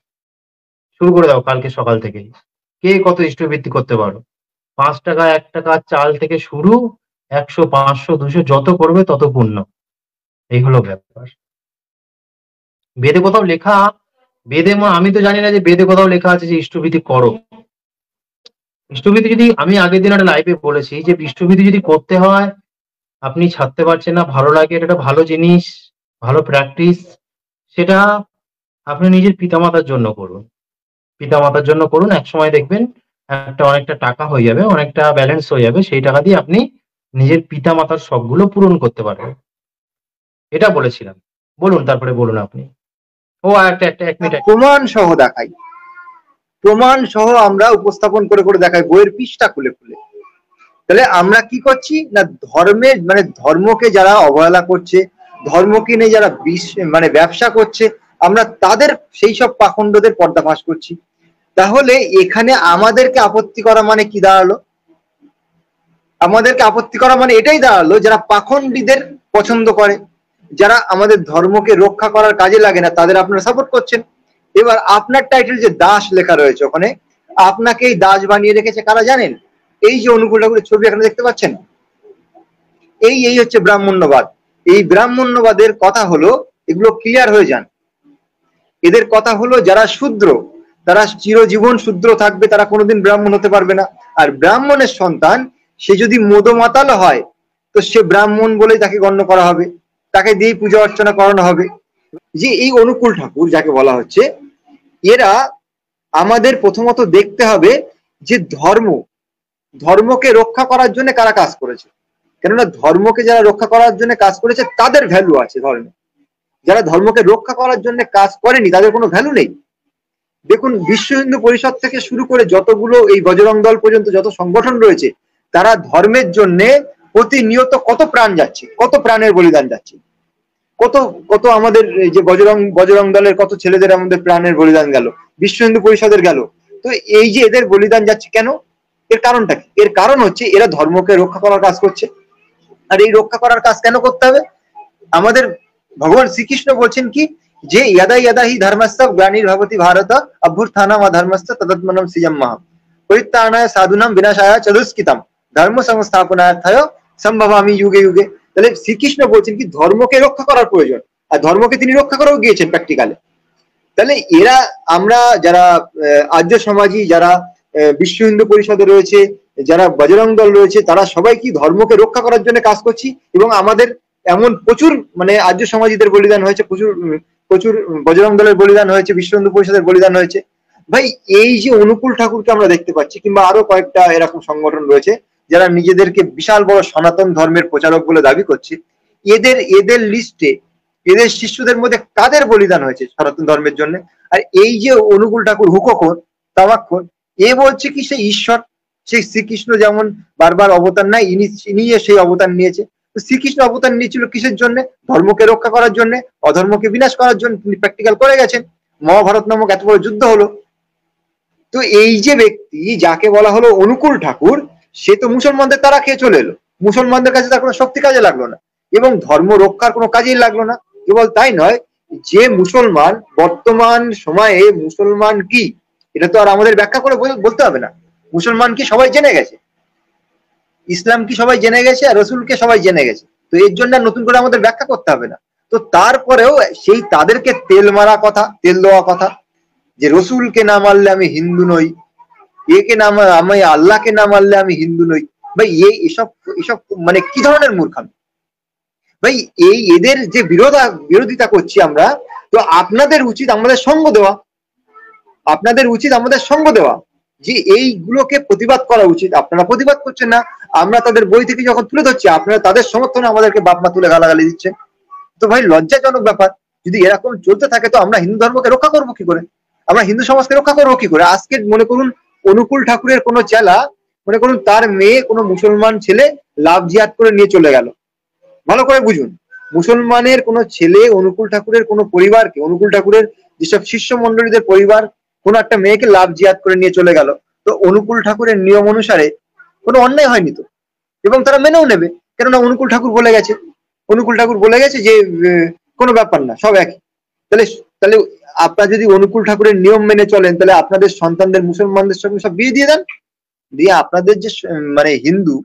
শুরু করে দাও কালকে সকাল থেকেই। কে কত ইষ্টবৃত্তি করতে পারো? 5 টাকা 1 টাকা চাল থেকে শুরু, 100 500 200 যত করবে তত পুণ্য। এই হলো ব্যাপার। বেদে কোথাও লেখা, আমি তো জানি না যে বেদে কোথাও লেখা আছে যে ইষ্টবৃত্তি করো। ইষ্টবৃত্তি যদি, আমি আগের দিন একটা লাইভে বলেছি যে ইষ্টবৃত্তি যদি করতে হয়, আপনি ছাড়তে পারছেন না, ভালো লাগে, এটা একটা ভালো জিনিস, ভালো প্র্যাকটিস, সেটা আপনি নিজের পিতামাতার জন্য করুন। পিতামাতার জন্য করুন, একসময় দেখবেন অনেকটা টাকা হয়ে যাবে, অনেকটা ব্যালেন্স হয়ে যাবে, সেই টাকা দিয়ে আপনি নিজের পিতামাতার শখগুলো পূরণ করতে পারবেন। এটা বলেছিলাম। বলুন, তারপরে বলুন আপনি। ও একটা এক মিনিট। প্রমাণ সহ দেখাই, প্রমাণ সহ আমরা উপস্থাপন করে করে দেখাই, বইয়ের পৃষ্ঠা খুলে খুলে। তাহলে আমরা কি করছি না, ধর্মের মানে ধর্মকে যারা অবহেলা করছে, ধর্মকে নিয়ে যারা মানে ব্যবসা করছে, আমরা তাদের সেই সব পাখণ্ডদের পর্দাফাঁস করছি। তাহলে এখানে আমাদেরকে আপত্তি করা মানে কি দাঁড়ালো? আমাদেরকে আপত্তি করা মানে এটাই দাঁড়ালো, যারা পাখণ্ডীদের পছন্দ করে, যারা আমাদের ধর্মকে রক্ষা করার কাজে লাগে না, তাদের আপনারা সাপোর্ট করছেন। এবার আপনার টাইটেল যে দাস লেখা রয়েছে ওখানে, আপনাকে এই দাস বানিয়ে রেখেছে কারা জানেন? এই যে অনুকূল ঠাকুরের ছবি এখানে দেখতে পাচ্ছেন, এই হচ্ছে ব্রাহ্মণ্যবাদ। এই ব্রাহ্মণ্যবাদের কথা হলো, এগুলো ক্লিয়ার হয়ে যান। এদের কথা হলো যারা শূদ্র, তারা চিরজীবন শূদ্র থাকবে, তারা কোনোদিন ব্রাহ্মণ হতে পারবে না। আর ব্রাহ্মণের সন্তান, সে যদি মদমাতাল হয়, তো সে ব্রাহ্মণ বলেই তাকে গণ্য করা হবে, তাকে দিয়ে পূজা অর্চনা করানো হবে। যে এই অনুকূল ঠাকুর যাকে বলা হচ্ছে, এরা আমাদের প্রথমত দেখতে হবে যে ধর্মকে রক্ষা করার জন্য কারা কাজ করেছে। কেননা ধর্মকে যারা রক্ষা করার জন্য কাজ করেছে তাদের ভ্যালু আছে ধর্মে। যারা ধর্মকে রক্ষা করার জন্য কাজ করেনি তাদের কোনো ভ্যালু নেই। দেখুন, বিশ্ব হিন্দু পরিষদ থেকে শুরু করে যতগুলো এই বজরং দল পর্যন্ত যত সংগঠন রয়েছে, তারা ধর্মের জন্য প্রতিনিয়ত কত প্রাণ যাচ্ছে, কত প্রাণের বলিদান যাচ্ছে। কত কত আমাদের যে বজরং দলের কত ছেলেদের আমাদের প্রাণের বলিদান গেল, বিশ্ব হিন্দু পরিষদের গেল। তো এই যে এদের বলিদান যাচ্ছে কেন, এর কারণটা কি? এর কারণ হচ্ছে এরা ধর্মকে রক্ষা করার কাজ করছে। আর এই রক্ষা করার কাজ কেন করতে হবে? আমাদের ভগবান শ্রীকৃষ্ণ বলছেন কি, যে यदा यदा हि धर्मस्य ग्लानिर्भवति भारत अभ्युत्थानम् अधर्मस्य तदात्मनं सृजाम्यहम् परित्राणाय साधूनां विनाशाय च दुष्कृतम् धर्म संस्थापनार्थाय সম্ভবামি যুগে যুগে। তাহলে শ্রীকৃষ্ণ বলছেন কি, ধর্মকে রক্ষা করার প্রয়োজন, আর ধর্মকে তিনি রক্ষা করেও গিয়েছেন প্র্যাকটিক্যালে। তাহলে এরা, আমরা যারা আর্য সমাজী, যারা বিশ্ব হিন্দু পরিষদে রয়েছে, যারা বজরং দল রয়েছে, তারা সবাই কি ধর্মকে রক্ষা করার জন্য কাজ করছি। এবং আমাদের এমন প্রচুর মানে আর্য সমাজীদের বলিদান হয়েছে, প্রচুর প্রচুর বজরং দলের বলিদান হয়েছে, বিশ্ব হিন্দু পরিষদের বলিদান হয়েছে। ভাই, এই যে অনুকূল ঠাকুরকে আমরা দেখতে পাচ্ছি, কিংবা আরো কয়েকটা এরকম সংগঠন রয়েছে যারা নিজেদেরকে বিশাল বড় সনাতন ধর্মের প্রচারক বলে দাবি করছে, এদের লিস্টে এদের শিষ্যদের মধ্যে কাদের বলিদান হয়েছে সনাতন ধর্মের জন্য? আর এই যে অনুকূল ঠাকুর হুকোখোর, তামাকখোর, এ বলছে কি সে ঈশ্বর, সেই শ্রীকৃষ্ণ যেমন বারবার অবতার নেয়, ইনি সেই অবতার নিয়েছে। তো শ্রীকৃষ্ণ অবতার নিয়েছিল কিসের জন্য? ধর্মকে রক্ষা করার জন্য, অধর্মকে বিনাশ করার জন্য। তিনি প্র্যাকটিক্যাল করে গেছেন। মহাভারত নামক এত বড় যুদ্ধ হলো। তো এই যে ব্যক্তি যাকে বলা হলো অনুকূল ঠাকুর, সে তো মুসলমানদের তারা খেয়ে চলে এলো, মুসলমানদের কাছে তার কোনো শক্তি কাজে লাগলো না, এবং ধর্ম রক্ষার কোনো কাজেই লাগলো না। কেবল তাই নয়, যে মুসলমান বর্তমান সময়ে, মুসলমান কি এটা তো আর আমাদের ব্যাখ্যা করে বলতে হবে না। মুসলমান কি সবাই জেনে গেছে, ইসলাম কি সবাই জেনে গেছে, আর রসুলকে সবাই জেনে গেছে। তো এর জন্য নতুন করে আমাদের ব্যাখ্যা করতে হবে না। তো তারপরেও সেই তাদেরকে তেল মারা কথা, তেল দেওয়া কথা, যে রসুলকে না মারলে আমি হিন্দু নই, একে না আমি আল্লাহকে না মারলে আমি হিন্দু নই। ভাই, এসব এসব মানে কি ধরনের মূর্খামি ভাই! এদের যে বিরোধিতা করছি আমরা, তো আপনাদের উচিত আমাদের সঙ্গ দেওয়া, আপনাদের উচিত আমাদের সঙ্গ দেওয়া, যে এইগুলোকে প্রতিবাদ করা উচিত। আপনারা প্রতিবাদ করছেন না। আমরা তাদের বই থেকে যখন তুলে ধরছি, আপনারা তাদের সমর্থনে আমাদেরকে বাপমা তুলে গালাগালি দিচ্ছেন। তো ভাই, লজ্জাজনক ব্যাপার। যদি এরকম চলতে থাকে, তো আমরা হিন্দু ধর্মকে রক্ষা করবো কি করে? আমরা হিন্দু সমাজকে রক্ষা করবো কি করে? আজকে মনে করুন, অনুকূল ঠাকুরের কোনো চেলা মনে করুন তার মেয়ে কোনো মুসলমান ছেলে লাভ জিহাদ করে নিয়ে চলে গেল, ভালো করে বুঝুন, মুসলমানের কোনো ছেলে অনুকূল ঠাকুরের কোনো পরিবারকে, অনুকূল ঠাকুরের যেসব শিষ্য মন্ডলীদের পরিবার কোনো একটা মেয়েকে লাভ জিহাদ করে নিয়ে চলে গেল, তো অনুকূল ঠাকুরের নিয়ম অনুসারে কোনো অন্যায় হয়নি তো, এবং তারা মেনেও নেবে, কেননা অনুকূল ঠাকুর বলে গেছে, অনুকূল ঠাকুর বলে গেছে যে কোনো ব্যাপার না, সব একই। তাহলে তাহলে আপনারা যদি অনুকূল ঠাকুরের নিয়ম মেনে চলেন, তাহলে আপনাদের সন্তানদের মুসলমানদের সঙ্গে সব বিয়ে দিয়ে দেন, দিয়ে আপনাদের যে মানে হিন্দু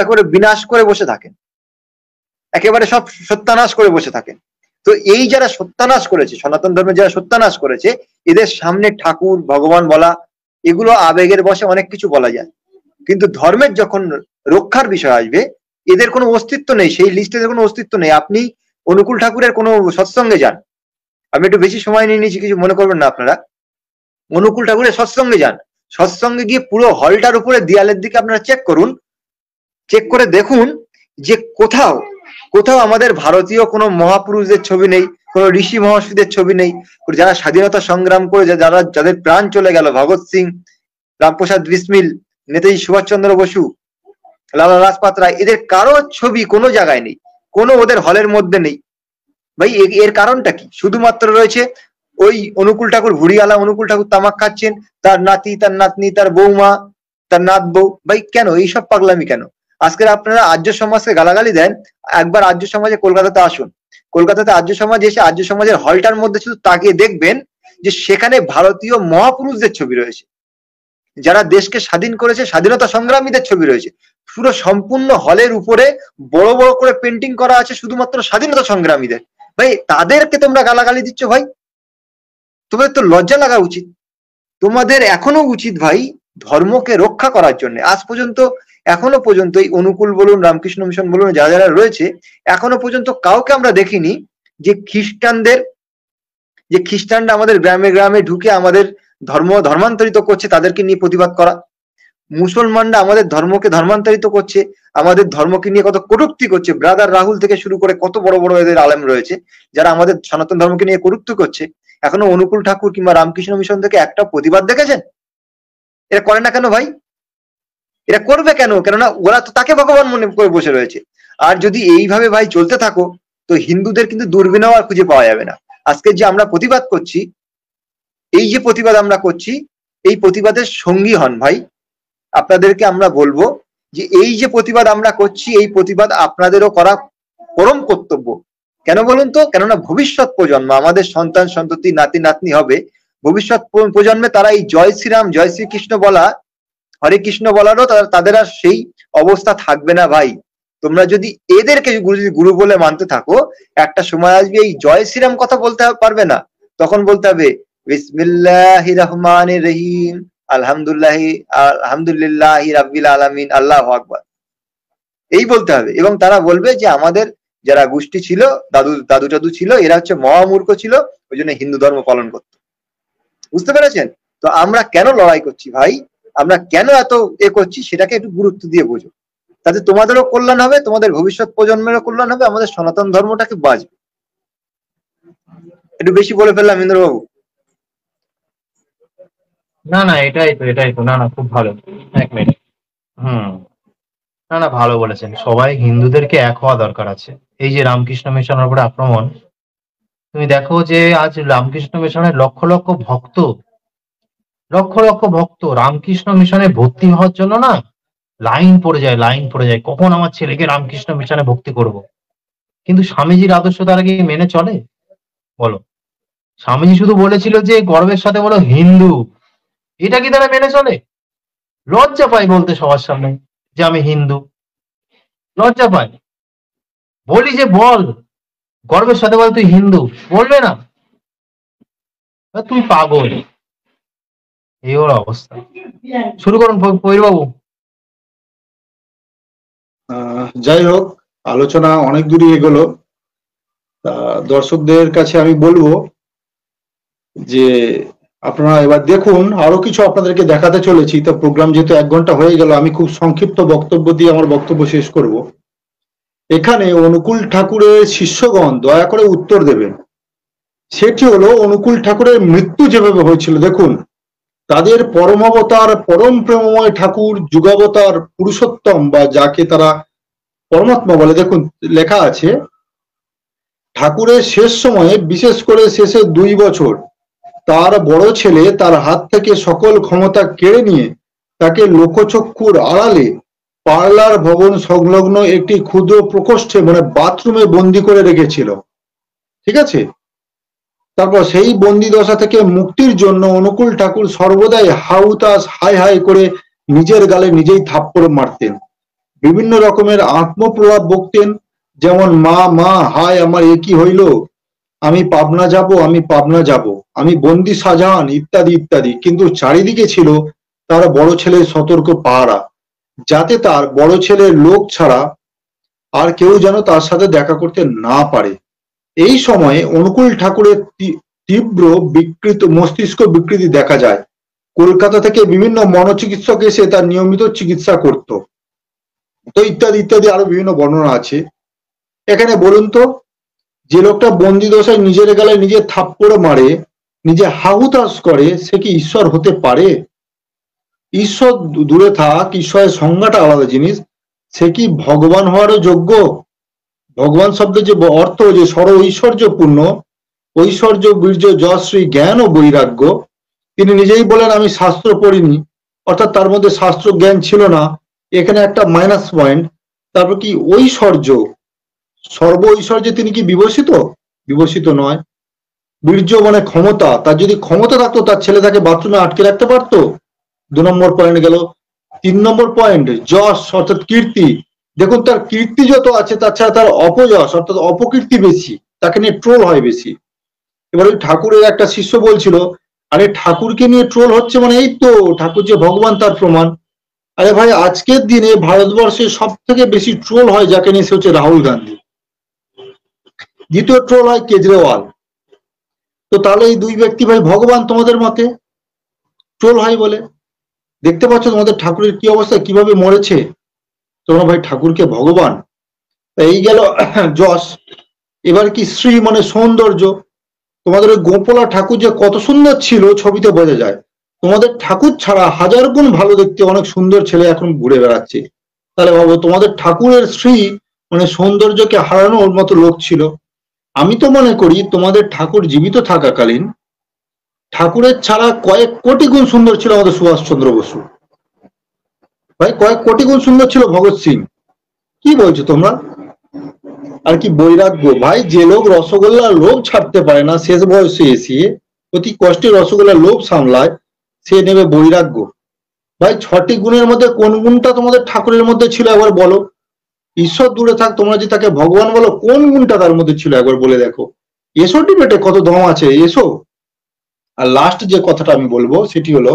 একেবারে বিনাশ করে বসে থাকেন, একেবারে সব সত্যানাশ করে বসে থাকেন। তো এই যারা সত্যানাশ করেছে, সনাতন ধর্মে যারা সত্যানাশ করেছে, এদের সামনে ঠাকুর ভগবান বলা এগুলো আবেগের বশে অনেক কিছু বলা যায়, কিন্তু ধর্মের যখন রক্ষার বিষয় আসবে এদের কোনো অস্তিত্ব নেই, সেই লিস্টে কোনো অস্তিত্ব নেই। আপনি অনুকূল ঠাকুরের কোনো সৎসঙ্গে যান, আমি একটু বেশি সময় নিয়ে নিয়েছি, কিছু মনে করবেন না আপনারা, অনুকূল ঠাকুরের সৎসঙ্গে যান, সৎসঙ্গে গিয়ে পুরো হলটার উপরে দেয়ালের দিকে আপনারা চেক করুন, চেক করে দেখুন যে কোথাও কোথাও আমাদের ভারতীয় কোনো মহাপুরুষদের ছবি নেই, কোনো ঋষি মহর্ষিদের ছবি নেই, যারা স্বাধীনতা সংগ্রাম করে যারা যাদের প্রাণ চলে গেল, ভগৎ সিং, রামপ্রসাদ বিসমিল, নেতাজি সুভাষচন্দ্র বসু, লালা লাজপত রায়, এদের কারো ছবি কোনো জায়গায় নেই, কোনো ওদের হলের মধ্যে নেই। ভাই এর কারণটা কি? শুধুমাত্র রয়েছে ওই অনুকূল ঠাকুর ভুড়িয়ালা, অনুকূল ঠাকুর তামাক খাচ্ছেন, তার নাতি, তার নাতনি, তার বৌমা, তার নাত বউ। ভাই কেন এইসব পাগলামি কেন? আজকের আপনারা আর্য সমাজকে গালাগালি দেন, একবার আর্য সমাজে কলকাতাতে আসুন, কলকাতাতে আর্য সমাজ এসে আর্য সমাজের হলটার মধ্যে শুধু তাকিয়ে দেখবেন যে সেখানে ভারতীয় মহাপুরুষদের ছবি রয়েছে, যারা দেশকে স্বাধীন করেছে, স্বাধীনতা সংগ্রামীদের ছবি রয়েছে, পুরো সম্পূর্ণ হলের উপরে বড় বড় করে পেন্টিং করা আছে শুধুমাত্র স্বাধীনতা সংগ্রামীদের। ভাই তাদেরকে তোমরা গালাগালি দিচ্ছ, ভাই তোমাদের তো লজ্জা লাগা উচিত, তোমাদের এখনো উচিত ভাই ধর্মকে রক্ষা করার জন্য। আজ পর্যন্ত এখনো পর্যন্ত এই অনুকূল বলুন, রামকৃষ্ণ মিশন বলুন, যারা যারা রয়েছে, এখনো পর্যন্ত কাউকে আমরা দেখিনি যে খ্রিস্টানরা আমাদের গ্রামে গ্রামে ঢুকে আমাদের ধর্মান্তরিত করছে তাদেরকে নিয়ে প্রতিবাদ করা, মুসলমানরা আমাদের ধর্মকে ধর্মান্তরিত করছে, আমাদের ধর্মকে নিয়ে কত কটূক্তি করছে, ব্রাদার রাহুল থেকে শুরু করে কত বড় বড় এদের আলেম রয়েছে যারা আমাদের সনাতন ধর্মকে নিয়ে কটূক্তি করছে, এখনো অনুকূল ঠাকুর কিংবা রামকৃষ্ণ মিশন থেকে একটা প্রতিবাদ দেখেছেন? এরা করে না কেন ভাই? এরা করবে কেন? কেননা ওরা তো তাকে ভগবান মনে করে বসে রয়েছে। আর যদি এইভাবে ভাই চলতে থাকো তো হিন্দুদের কিন্তু দূরবীনেও আর খুঁজে পাওয়া যাবে না। আজকে যে আমরা প্রতিবাদ করছি, এই যে প্রতিবাদ আমরা করছি, এই প্রতিবাদের সঙ্গী হন ভাই। আপনাদেরকে আমরা বলবো যে এই যে প্রতিবাদ আমরা করছি, এই প্রতিবাদ আপনাদেরও করা পরম কর্তব্য। কেন বলুন তো? কেননা ভবিষ্যৎ প্রজন্ম, আমাদের সন্তান সন্ততি, নাতি নাতনি হবে, ভবিষ্যৎ প্রজন্মে তারা এই জয় শ্রীরাম, জয় শ্রীকৃষ্ণ বলা, হরে কৃষ্ণ বলারও তাদের আর সেই অবস্থা থাকবে না ভাই। তোমরা যদি এদেরকে গুরু বলে মানতে থাকো, একটা সময় আসবে এই জয় শ্রীরাম কথা বলতে পারবে না, তখন বলতে হবে বিসমিল্লাহির রহমানির রহিম, আলহামদুলিল্লাহি রাব্বিল আলামিন, আল্লাহু আকবার, এই বলতে হবে। এবং তারা বলবে যে আমাদের যারা গোষ্ঠী ছিল, দাদু টাদু ছিল, এরা হচ্ছে মহামূর্খ ছিল, ওই জন্য হিন্দু ধর্ম পালন করত। বুঝতে পেরেছেন? তো আমরা কেন লড়াই করছি ভাই, আমরা কেন এত করছি, সেটাকে একটু গুরুত্ব দিয়ে বোঝো, তাতে তোমাদেরও কল্যাণ হবে, তোমাদের ভবিষ্যৎ প্রজন্মেরও কল্যাণ হবে, আমাদের সনাতন ধর্মটাকে বাঁচবে। একটু বেশি বলে ফেললাম ইন্দ্রবাবু। না না, এটাই তো, না না, খুব ভালো। এক মিনিট। না না, ভালো বলেছেন। সবাই হিন্দুদেরকে এক হওয়া দরকার আছে। এই যে রামকৃষ্ণ মিশনের উপরে আক্রমণ, তুমি দেখো যে আজ রামকৃষ্ণ মিশনের লক্ষ লক্ষ ভক্ত রামকৃষ্ণ মিশনে ভর্তি হওয়ার জন্য না লাইন পড়ে যায়, কখন আমার ছেলেকে রামকৃষ্ণ মিশনে ভর্তি করব। কিন্তু স্বামীজির আদর্শ তারা কি মেনে চলে বলো? স্বামীজি শুধু বলেছিল যে গর্বের সাথে বলো হিন্দু, এটা কি তারা মেনে চলে? লজ্জা পাই বলতে সবার সামনে যে আমি হিন্দু, লজ্জা পাই। বলি যে বল, গর্বের সাথে বল তুই হিন্দু, বলবে না, তুই পাগল। এই ওর অবস্থা। শুরু করুন পৈরবাবু। যাই হোক, আলোচনা অনেক দূরই এগোলো। দর্শকদের কাছে আমি বলবো যে আপনারা এবার দেখুন, আরো কিছু আপনাদেরকে দেখাতে চলেছি। তো প্রোগ্রাম যেহেতু 1 ঘন্টা হয়ে গেল, আমি খুব সংক্ষিপ্ত বক্তব্য দিয়ে আমার বক্তব্য শেষ করব। এখানে অনুকূল ঠাকুরের শিষ্যগণ দয়া করে উত্তর দেবেন। সেটি হলো অনুকূল ঠাকুরের মৃত্যু যেভাবে হয়েছিল। দেখুন, তাদের পরমাবতার পরম প্রেমময় ঠাকুর যুগাবতার পুরুষোত্তম বা যাকে তারা পরমাত্মা বলে। দেখুন লেখা আছে, ঠাকুরের শেষ সময়ে, বিশেষ করে শেষের 2 বছর, তার বড় ছেলে তার হাত থেকে সকল ক্ষমতা কেড়ে নিয়ে তাকে লোকচক্ষুর আড়ালে পার্লার ভবন সংলগ্ন একটি ক্ষুদ্র প্রকোষ্ঠে মানে বাথরুমে বন্দি করে রেখেছিল। ঠিক আছে। তারপর সেই বন্দি দশা থেকে মুক্তির জন্য অনুকূল ঠাকুর সর্বদাই হাউতাস হাই হাই করে নিজের গালে নিজেই থাপ্পড় মারতেন। বিভিন্ন রকমের আত্মপ্রলাপ বকতেন, যেমন মা মা হায় আমার এ কি হইল, আমি পাবনা যাব, আমি পাবনা যাব, আমি বন্দি শাহজাহান, ইত্যাদি ইত্যাদি। কিন্তু চারিদিকে ছিল তার বড় ছেলের সতর্ক পাহারা, যাতে তার বড় ছেলের লোক ছাড়া আর কেউ যেন তার সাথে দেখা করতে না পারে। এই সময়ে অনুকূল ঠাকুরের তীব্র মস্তিষ্ক বিকৃতি দেখা যায়। কলকাতা থেকে বিভিন্ন মনোচিকিৎসক এসে তার নিয়মিত চিকিৎসা করত। তো ইত্যাদি ইত্যাদি আরো বিভিন্ন বর্ণনা আছে। এখানে বলুন তো, যে লোকটা বন্দি দশায় নিজের গালে নিজে থাপ্পড় মারে, নিজে হাহুতাশ করে, সে কি ঈশ্বর হতে পারে? ঈশ্বর দূরে থাক, ঈশ্বরের সংজ্ঞাটা আলাদা জিনিস। সে কি ভগবান হওয়ারও যোগ্য? ভগবান শব্দের যে অর্থ, যে সর ঐশ্বর্যপূর্ণ, ঐশ্বর্য বীর্য যশ্রী জ্ঞান ও বৈরাগ্য, তিনি নিজেই বলেন আমি শাস্ত্র পড়িনি, অর্থাৎ তার মধ্যে শাস্ত্র জ্ঞান ছিল না। এখানে একটা মাইনাস পয়েন্ট। তারপর কি ঐশ্বর্য, সর্ব ঐশ্বর্যে তিনি কি বিবর্ষিত? বিবর্ষিত নয়। বীর্য মানে ক্ষমতা, তার যদি ক্ষমতা থাকতো তার ছেলে তাকে বাথরুমে আটকে রাখতে পারতো। 2 নম্বর পয়েন্ট গেল। 3 নম্বর পয়েন্ট যশ অর্থাৎ কীর্তি। দেখুন তার কীর্তি যত আছে তার ছাড়া তার অপযশ অর্থাৎ অপকীর্তি বেশি, তাকে নিয়ে ট্রোল হয় বেশি। এবার ওই ঠাকুরের একটা শিষ্য বলছিল, আরে ঠাকুরকে নিয়ে ট্রোল হচ্ছে মানে এই তো ঠাকুর যে ভগবান তার প্রমাণ। আরে ভাই, আজকের দিনে ভারতবর্ষে সব থেকে বেশি ট্রোল হয় যাকে নিয়ে, সে হচ্ছে রাহুল গান্ধী। দ্বিতীয় ট্রোল হয় কেজরিওয়াল। তো তাহলে এই 2 ব্যক্তি ভাই ভগবান তোমাদের মতে? ট্রোল হয় বলে। দেখতে পাচ্ছ তোমাদের ঠাকুরের কি অবস্থা, কিভাবে মরেছে। তোমরা ভাই ঠাকুরকে ভগবান? এই গেল যশ। এবার কি শ্রী মানে সৌন্দর্য। তোমাদের ওই গোপলা ঠাকুর যে কত সুন্দর ছিল ছবিতে বোঝা যায়। তোমাদের ঠাকুর ছাড়া 1000 গুণ ভালো দেখতে অনেক সুন্দর ছেলে এখন ঘুরে বেড়াচ্ছে। তাহলে ভাবো তোমাদের ঠাকুরের শ্রী মানে সৌন্দর্যকে হারানোর মতো লোক ছিল। আমি তো মনে করি তোমাদের ঠাকুর জীবিত থাকাকালীন ঠাকুরের ছাড়া কয়েক কোটি গুণ সুন্দর ছিল আমাদের সুভাষচন্দ্র বসু। ভাই কয়েক কোটি গুণ সুন্দর ছিল ভগৎ সিং। কি বলছো তোমরা? আর কি বৈরাগ্য ভাই, যে লোক রসগোল্লার লোভ ছাড়তে পারে না শেষ বয়সে এসে, অতি কষ্টে রসগোল্লার লোভ সামলায়, সে নেবে বৈরাগ্য। ভাই 6টি গুণের মধ্যে কোন গুণটা তোমাদের ঠাকুরের মধ্যে ছিল একবার বলো। ঈশ্বর দূরে থাক, তোমরা যে তাকে ভগবান বলো, কোন গুণটা তার মধ্যে ছিল একবার বলে দেখো। এসো ডিবেটে, কত দম আছে, এসো। আর লাস্ট যে কথাটা আমি বলবো সেটি হলো,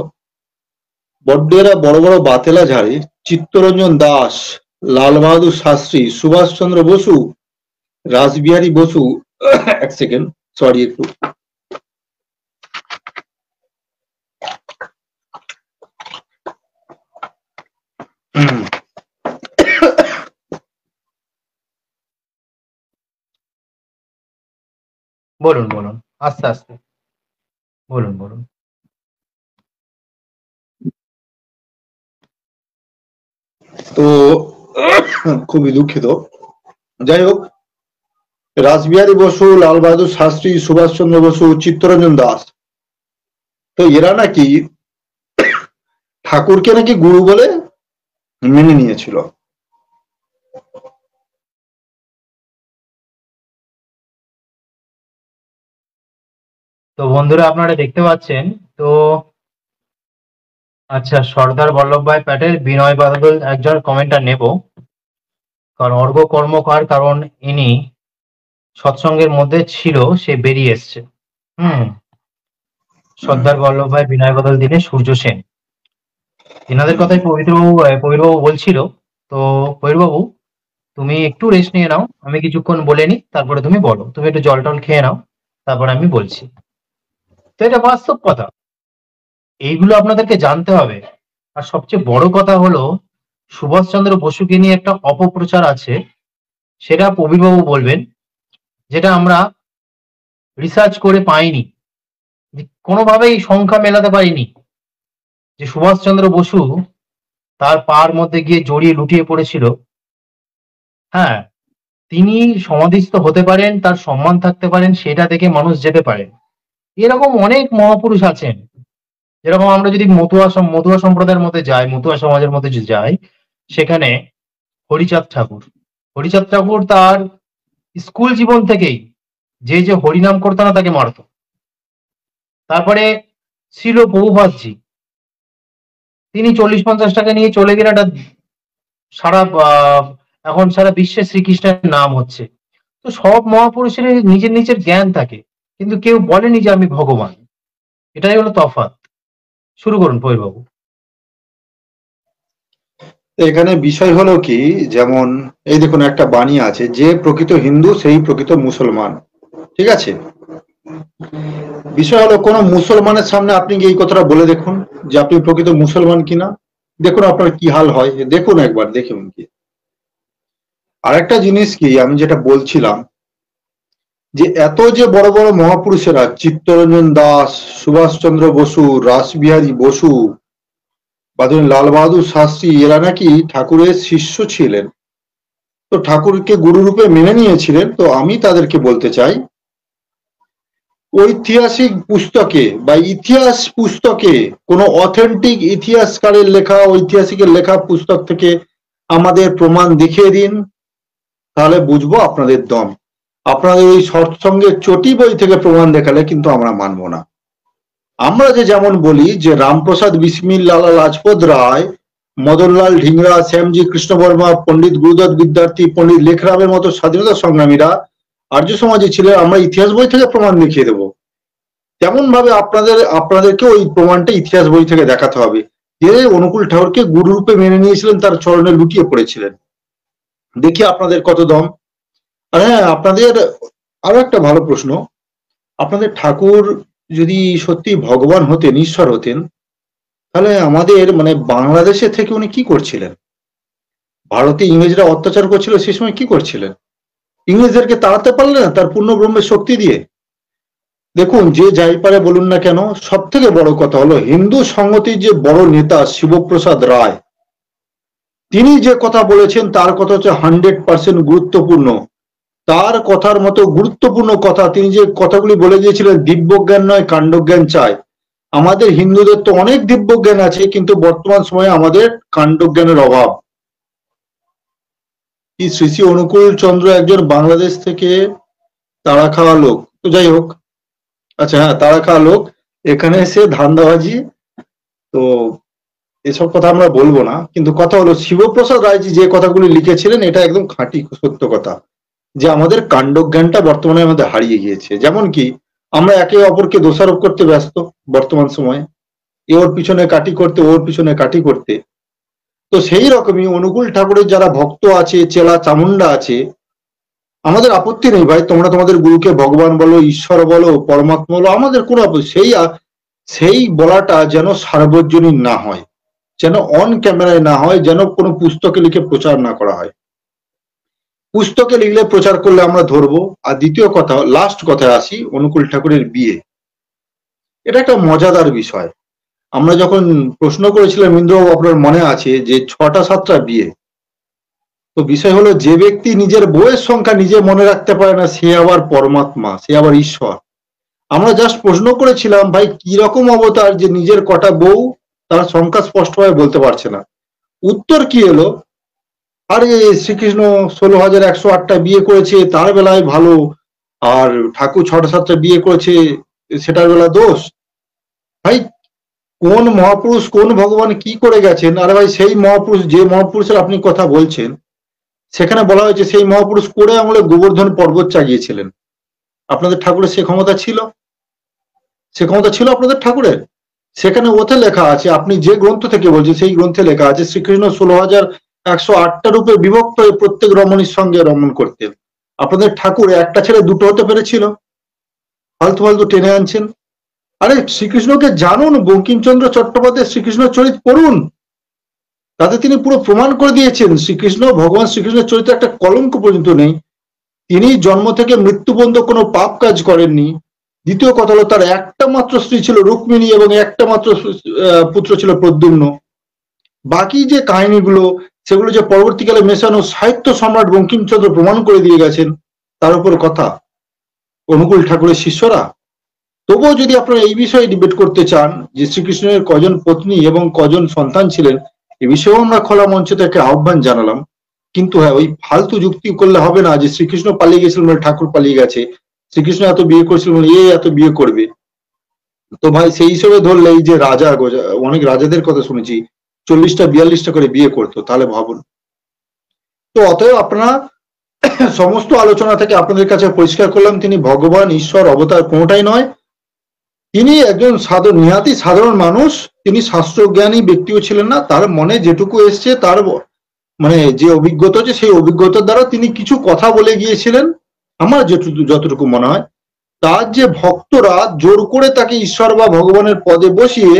বড্ড এরা বড় বড় বাতেলা ঝাড়ে, চিত্তরঞ্জন দাস, লাল বাহাদুর শাস্ত্রী, সুভাষচন্দ্র বসু, রাসবিহারী বসু, এক সেকেন্ড সরি একটু, বলুন বলুন, আস্তে আস্তে বলুন বলুন। তো খুবই দুঃখিত। যাই হোক, রাসবিহারী বসু, লাল বাহাদুর শাস্ত্রী, সুভাষচন্দ্র বসু, চিত্তরঞ্জন দাস, তো এরা নাকি ঠাকুরকে নাকি গুরু বলে মেনে নিয়েছিল। তো বন্ধুরা আপনারা দেখতে পাচ্ছেন তো, আচ্ছা, সর্দার বল্লভভাই প্যাটেল, বিনয় বাদল একজন কমেন্টটা নেব, কারণ অর্ঘ কর্মকার, কারণ ইনি সৎসঙ্গের মধ্যে ছিল, সে বেরিয়ে এসছে। সর্দার বল্লভভাই, বিনয় বাদল দিনে, সূর্য সেন, এনাদের কথাই পবিত্রবাবু বলছিল। তো পবিত্রবাবু, তুমি একটু রেস্ট নিয়ে নাও, আমি কিছুক্ষণ বলে নি, তারপরে তুমি বলো। তুমি একটু জল টল খেয়ে নাও, তারপরে আমি বলছি। তো এটা বাস্তব কথা, এইগুলো আপনাদেরকে জানতে হবে। আর সবচেয়ে বড় কথা হলো, সুভাষচন্দ্র বসুকে নিয়ে একটা অপপ্রচার আছে, সেটা প্রবীরবাবু বলবেন, যেটা আমরা রিসার্চ করে পাইনি, কোনোভাবেই সংখ্যা মেলাতে পারিনি। যে সুভাষচন্দ্র বসু তার পার মধ্যে গিয়ে জড়িয়ে লুটিয়ে পড়েছিল, হ্যাঁ, তিনি সমাধিস্থ হতে পারেন, তার সম্মান থাকতে পারেন, সেটা দেখে মানুষ যেতে পারেন। এরকম অনেক মহাপুরুষ আছেন। যেরকম আমরা যদি মতুয়া সম্প্রদায়ের মধ্যে যাই, মতুয়া সমাজের মধ্যে যদি যাই, সেখানে হরিচাঁদ ঠাকুর তার স্কুল জীবন থেকেই যে হরিনাম করতো না তাকে মারত। তারপরে ছিল প্রভুপাদজি, তিনি 40-50 টাকা নিয়ে চলে গেলে একটা সারা এখন সারা বিশ্বে শ্রীকৃষ্ণের নাম হচ্ছে। তো সব মহাপুরুষের নিজের নিজের জ্ঞান থাকে, কিন্তু কেউ বলেনি যে আমি ভগবান। এটাই হলো তফাৎ। শুরু করুন পৈরবাবু। এখানে বিষয় হলো কি, যেমন এই দেখুন একটা বাণী আছে, যে প্রকৃত হিন্দু সেই প্রকৃত মুসলমান। ঠিক আছে, বিষয় হলো কোন মুসলমানের সামনে আপনি গিয়ে এই কথাটা বলে দেখুন যে আপনি প্রকৃত মুসলমান কিনা, দেখুন আপনার কি হাল হয়, দেখুন একবার দেখুন কি। আরেকটা জিনিস কি, আমি যেটা বলছিলাম যে এত যে বড় বড় মহাপুরুষেরা, চিত্তরঞ্জন দাস, সুভাষচন্দ্র বসু, রাসবিহারী বসু বা ধরুন লাল বাহাদুর শাস্ত্রী, এরা নাকি ঠাকুরের শিষ্য ছিলেন, তো ঠাকুরকে গুরুরূপে মেনে নিয়েছিলেন। তো আমি তাদেরকে বলতে চাই, ঐতিহাসিক পুস্তকে বা ইতিহাস পুস্তকে, কোনো অথেন্টিক ইতিহাসকারের লেখা, ঐতিহাসিকের লেখা পুস্তক থেকে আমাদের প্রমাণ দেখিয়ে দিন, তাহলে বুঝবো আপনাদের দম। আপনাদের ওই সৎসঙ্গের চটি বই থেকে প্রমাণ দেখালে কিন্তু আমরা মানব না। আমরা যে যেমন বলি যে রামপ্রসাদ বিসমিল, লালা লাজপত রায়, মদনলাল ধিংরা, শ্যামজি কৃষ্ণ বর্মা, পণ্ডিত গুরুদত্ত বিদ্যার্থী, পণ্ডিত লেখরামের মতো স্বাধীনতা সংগ্রামীরা আর্য সমাজে ছিলেন, আমরা ইতিহাস বই থেকে প্রমাণ দেখিয়ে দেব। তেমন ভাবে আপনাদেরকে ওই প্রমাণটা ইতিহাস বই থেকে দেখাতে হবে যে অনুকূল ঠাকুরকে গুরুরূপে মেনে নিয়েছিলেন, তার চরণে লুটিয়ে পড়েছিলেন। দেখি আপনাদের কত দম। আর হ্যাঁ, আপনাদের আরো একটা ভালো প্রশ্ন, আপনাদের ঠাকুর যদি সত্যি ভগবান হতেন, ঈশ্বর হতেন, তাহলে আমাদের মানে বাংলাদেশে থেকে উনি কি করছিলেন? ভারতে ইংরেজরা অত্যাচার করছিল, সেই সময় কি করছিলেন? ইংরেজদেরকে তাড়াতে পারলেন তার পূর্ণ ব্রহ্মের শক্তি দিয়ে? দেখুন, যে যাই পারে বলুন না কেন, সব থেকে বড় কথা হলো হিন্দু সংহতির যে বড় নেতা শিবপ্রসাদ রায়, তিনি যে কথা বলেছেন তার কথা হচ্ছে 100% গুরুত্বপূর্ণ। তার কথার মতো গুরুত্বপূর্ণ কথা, তিনি যে কথাগুলি বলে গিয়েছিলেন, দিব্যজ্ঞান নয় কাণ্ডজ্ঞান চাই। আমাদের হিন্দুদের তো অনেক দিব্যজ্ঞান আছে, কিন্তু বর্তমান সময়ে আমাদের কাণ্ডজ্ঞানের অভাব। কি শ্রী শ্রী অনুকূল চন্দ্র একজন বাংলাদেশ থেকে তাড়া খাওয়া লোক, তো যাই হোক, আচ্ছা হ্যাঁ, তাড়া খাওয়া লোক, এখানে এসে ধান্দাবাজি, তো এসব কথা আমরা বলবো না। কিন্তু কথা হলো শিবপ্রসাদ রায়জি যে কথাগুলি লিখেছিলেন, এটা একদম খাঁটি সত্য কথা, যে আমাদের কাণ্ডজ্ঞানটা বর্তমানে আমাদের হারিয়ে গিয়েছে। যেমন কি আমরা একে অপরকে দোষারোপ করতে ব্যস্ত বর্তমান সময়ে, এ ওর পিছনে কাটি করতে, ওর পিছনে কাটি করতে। তো সেই রকমই অনুকূল ঠাকুরের যারা ভক্ত আছে, চেলা চামুন্ডা আছে, আমাদের আপত্তি নেই ভাই, তোমরা তোমাদের গুরুকে ভগবান বলো, ঈশ্বর বলো, পরমাত্মা বলো, আমাদের কোনো আপত্তি, সেই বলাটা যেন সার্বজনীন না হয়, যেন অন ক্যামেরায় না হয়, যেন কোনো পুস্তকে লিখে প্রচার না করা হয়। পুস্তকে লিখলে প্রচার করলে আমরা ধরবো। আর দ্বিতীয় কথা, লাস্ট কথায় আসি, অনুকূল ঠাকুরের বিয়ে, এটা একটা মজাদার বিষয়। আমরা যখন প্রশ্ন করেছিলাম ইন্দ্রবাবু, আপনার মনে আছে যে 6টা-7টা বিয়ে, তো বিষয় হলো যে ব্যক্তি নিজের বউয়ের সংখ্যা নিজে মনে রাখতে পারে না, সে আবার পরমাত্মা, সে আবার ঈশ্বর। আমরা জাস্ট প্রশ্ন করেছিলাম, ভাই কি রকম অবতার যে নিজের কটা বউ তার সংখ্যা স্পষ্টভাবে বলতে পারছে না? উত্তর কি এলো, আরে শ্রীকৃষ্ণ 16,108টা বিয়ে করেছে, তার বেলায় ভালো, আর ঠাকুর 6টা-7টা বিয়ে করেছে, সেটার বেলা দোষ। ভাই কোন মহাপুরুষ, কোন ভগবান কি করে গেছেন? আরে ভাই সেই মহাপুরুষ, যে মহাপুরুষের আপনি কথা বলছেন, সেখানে বলা হয়েছে সেই মহাপুরুষ করে আঙুলে গোবর্ধন পর্বত চাগিয়েছিলেন। আপনাদের ঠাকুরের সে ক্ষমতা ছিল? সে ক্ষমতা ছিল আপনাদের ঠাকুরের? সেখানে ওতে লেখা আছে, আপনি যে গ্রন্থ থেকে বলছেন সেই গ্রন্থে লেখা আছে শ্রীকৃষ্ণ 16,108টা রূপে বিভক্ত হয়ে প্রত্যেক রমণীর সঙ্গে রমণ করতেন। আপনাদের ঠাকুর একটা ছেড়ে দুটো হতে পেরেছিল? ফালতু ফালতু টেনে আনছেন। আরে শ্রীকৃষ্ণকে জানুন, বঙ্কিমচন্দ্র চট্টোপাধ্যায় শ্রীকৃষ্ণ চরিত পড়ুন, তাতে তিনি পুরো প্রমাণ করে দিয়েছেন শ্রীকৃষ্ণ, ভগবান শ্রীকৃষ্ণের চরিত্রে একটা কলঙ্ক পর্যন্ত নেই। তিনি জন্ম থেকে মৃত্যু পর্যন্ত কোনো পাপ কাজ করেননি, দ্বিতীয় কথা হলো তার একটা মাত্র স্ত্রী ছিল রুক্মিণী এবং একটা মাত্র পুত্র ছিল প্রদ্যুম্ন। বাকি যে কাহিনীগুলো সেগুলো যে পরবর্তীকালে মেশানো সাহিত্য সম্রাট বঙ্কিমচন্দ্র প্রমাণ করে দিয়ে গেছেন তার উপর কথা অনুকূল ঠাকুরের শিষ্যরা। তবুও যদি আপনারা এই বিষয়ে ডিবেট করতে চান যে শ্রীকৃষ্ণের কজন পত্নী এবং কজন সন্তান ছিলেন, এ বিষয়েও আমরা খোলা মঞ্চে তাকে আহ্বান জানালাম। কিন্তু হ্যাঁ, ওই ফালতু যুক্তি করলে হবে না যে শ্রীকৃষ্ণ পালিয়ে গেছিলেন মানে ঠাকুর পালিয়ে গেছে, শ্রীকৃষ্ণ এত বিয়ে করেছিল মানে এত বিয়ে করবে। তো ভাই সেই হিসেবে ধরলে এই যে রাজা অনেক রাজাদের কথা শুনেছি 40টা 42টা করে বিয়ে করতো, তাহলে ভাবুন। তো অতএব আপনারা সমস্ত আলোচনা থেকে আপনাদের কাছে পরিষ্কার করলাম তিনি ভগবান ঈশ্বর অবতার কোনোটাই নয়, তিনি একজন নিহাতি সাধারণ মানুষ। তিনি শাস্ত্রজ্ঞানী ব্যক্তিও ছিলেন না, তার মনে যেটুকু এসছে তার মানে যে অভিজ্ঞতা আছে সেই অভিজ্ঞতার দ্বারা তিনি কিছু কথা বলে গিয়েছিলেন। আমার যতটুকু মনে হয় তার যে ভক্তরা জোর করে তাকে ঈশ্বর বা ভগবানের পদে বসিয়ে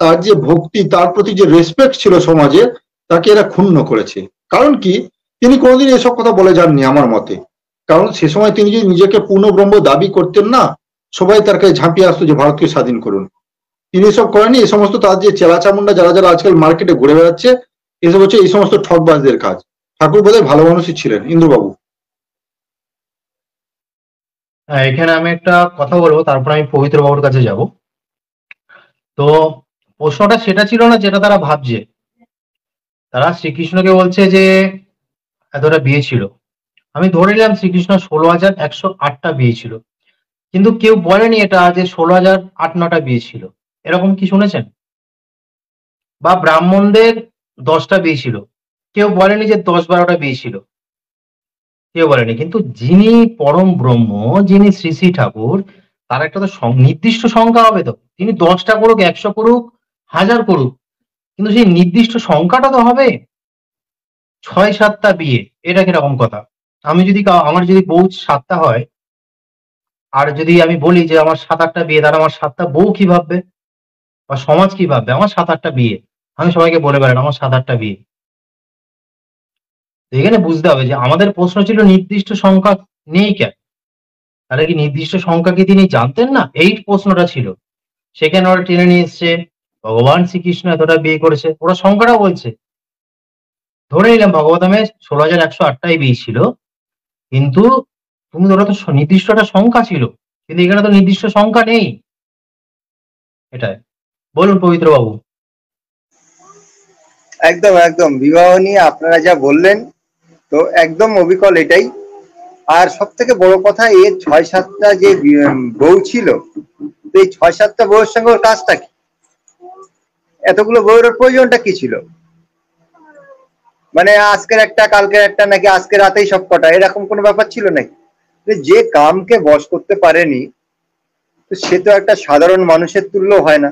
তার যে ভক্তি, তার প্রতি যে রেসপেক্ট ছিল সমাজে, তাকে এরা ক্ষুণ্ণ করেছে। কারণ কি, তিনি কোনোদিন এসব কথা বলে যাননি আমার মতে। কারণ সে সময় তিনি যদি নিজেকে পূর্ণ ব্রহ্ম দাবি করতেন না, সবাই তার কাছে ঝাঁপিয়ে আসতো যে ভারতকে স্বাধীন করুন। তিনি এসব করেনি। এই সমস্ত তার যে চেলা চামুন্ডা যারা যারা আজকাল মার্কেটে ঘুরে বেড়াচ্ছে, এসব হচ্ছে এই সমস্ত ঠকবাজদের কাজ। ঠাকুর বোধহয় ভালো মানুষই ছিলেন। ইন্দ্রবাবু, এখানে আমি একটা কথা বলবো, তারপর আমি পবিত্র বাবুর কাছে যাব। তো প্রশ্নটা সেটা ছিল না যেটা তারা ভাবছে। তারা শ্রীকৃষ্ণকে বলছে যে এতটা বিয়ে ছিল। আমি ধরে নিলাম শ্রীকৃষ্ণ 16,108টা বিয়ে ছিল, কিন্তু কেউ বলেনি এটা যে 16,008-9টা বিয়ে ছিল। এরকম কি শুনেছেন? বা ব্রাহ্মণদের 10টা বিয়ে ছিল, কেউ বলেনি যে 10-12টা বিয়ে ছিল, কেউ বলেনি। কিন্তু যিনি পরম ব্রহ্ম, যিনি শ্রী শ্রী ঠাকুর, তার একটা তো নির্দিষ্ট সংখ্যা হবে। তো তিনি 10টা করুক, 100 করুক, 1000 করুক, কিন্তু সেই নির্দিষ্ট সংখ্যাটা তো হবে। 6-7টা বিয়ে, এটা কিরকম কথা? আমি যদি আমার যদি বউ 7টা হয়, আর যদি আমি বলি যে আমার 7-8টা বিয়ে, তাহলে আমার 7টা বউ কি ভাববে বা সমাজ কি ভাববে? আমার 7-8টা বিয়ে, আমি সবাইকে বলে বেড়ান আমার 7-8টা বিয়ে। এখানে বুঝতে হবে যে আমাদের প্রশ্ন ছিল নির্দিষ্ট সংখ্যা নেই কেন? তাহলে কি নির্দিষ্ট সংখ্যা কি তিনি জানতেন না? এই প্রশ্নটা ছিল। সেখানে ওরা টেনে নিয়ে এসছে ভগবান শ্রীকৃষ্ণ এতটা বিয়ে করেছে, ওরা সংখ্যাটা বলছে। ধরে নিলাম ভগবতমের 16,108টাই বিয়ে ছিল, কিন্তু তুমি ওরা তো নির্দিষ্ট একটা সংখ্যা ছিল, কিন্তু এখানে তো নির্দিষ্ট সংখ্যা নেই। এটাই বলুন পবিত্র বাবু। একদম একদম বিবাহ নিয়ে আপনারা যা বললেন তো একদম অবিকল এটাই। আর সব থেকে বড় কথা, এর 6-7টা যে বউ ছিল, তো এই 6-7টা বউয়ের সঙ্গে ওর কাজটা কি? এতগুলো বউয়ের প্রয়োজনটা কি ছিল? মানে আজকের একটা কালকের একটা, নাকি আজকে রাতেই সব কটা, এরকম কোনো ব্যাপার ছিল নাকি? যে কামকে বশ করতে পারেনি, তো সে তো একটা সাধারণ মানুষের তুল্য হয় না।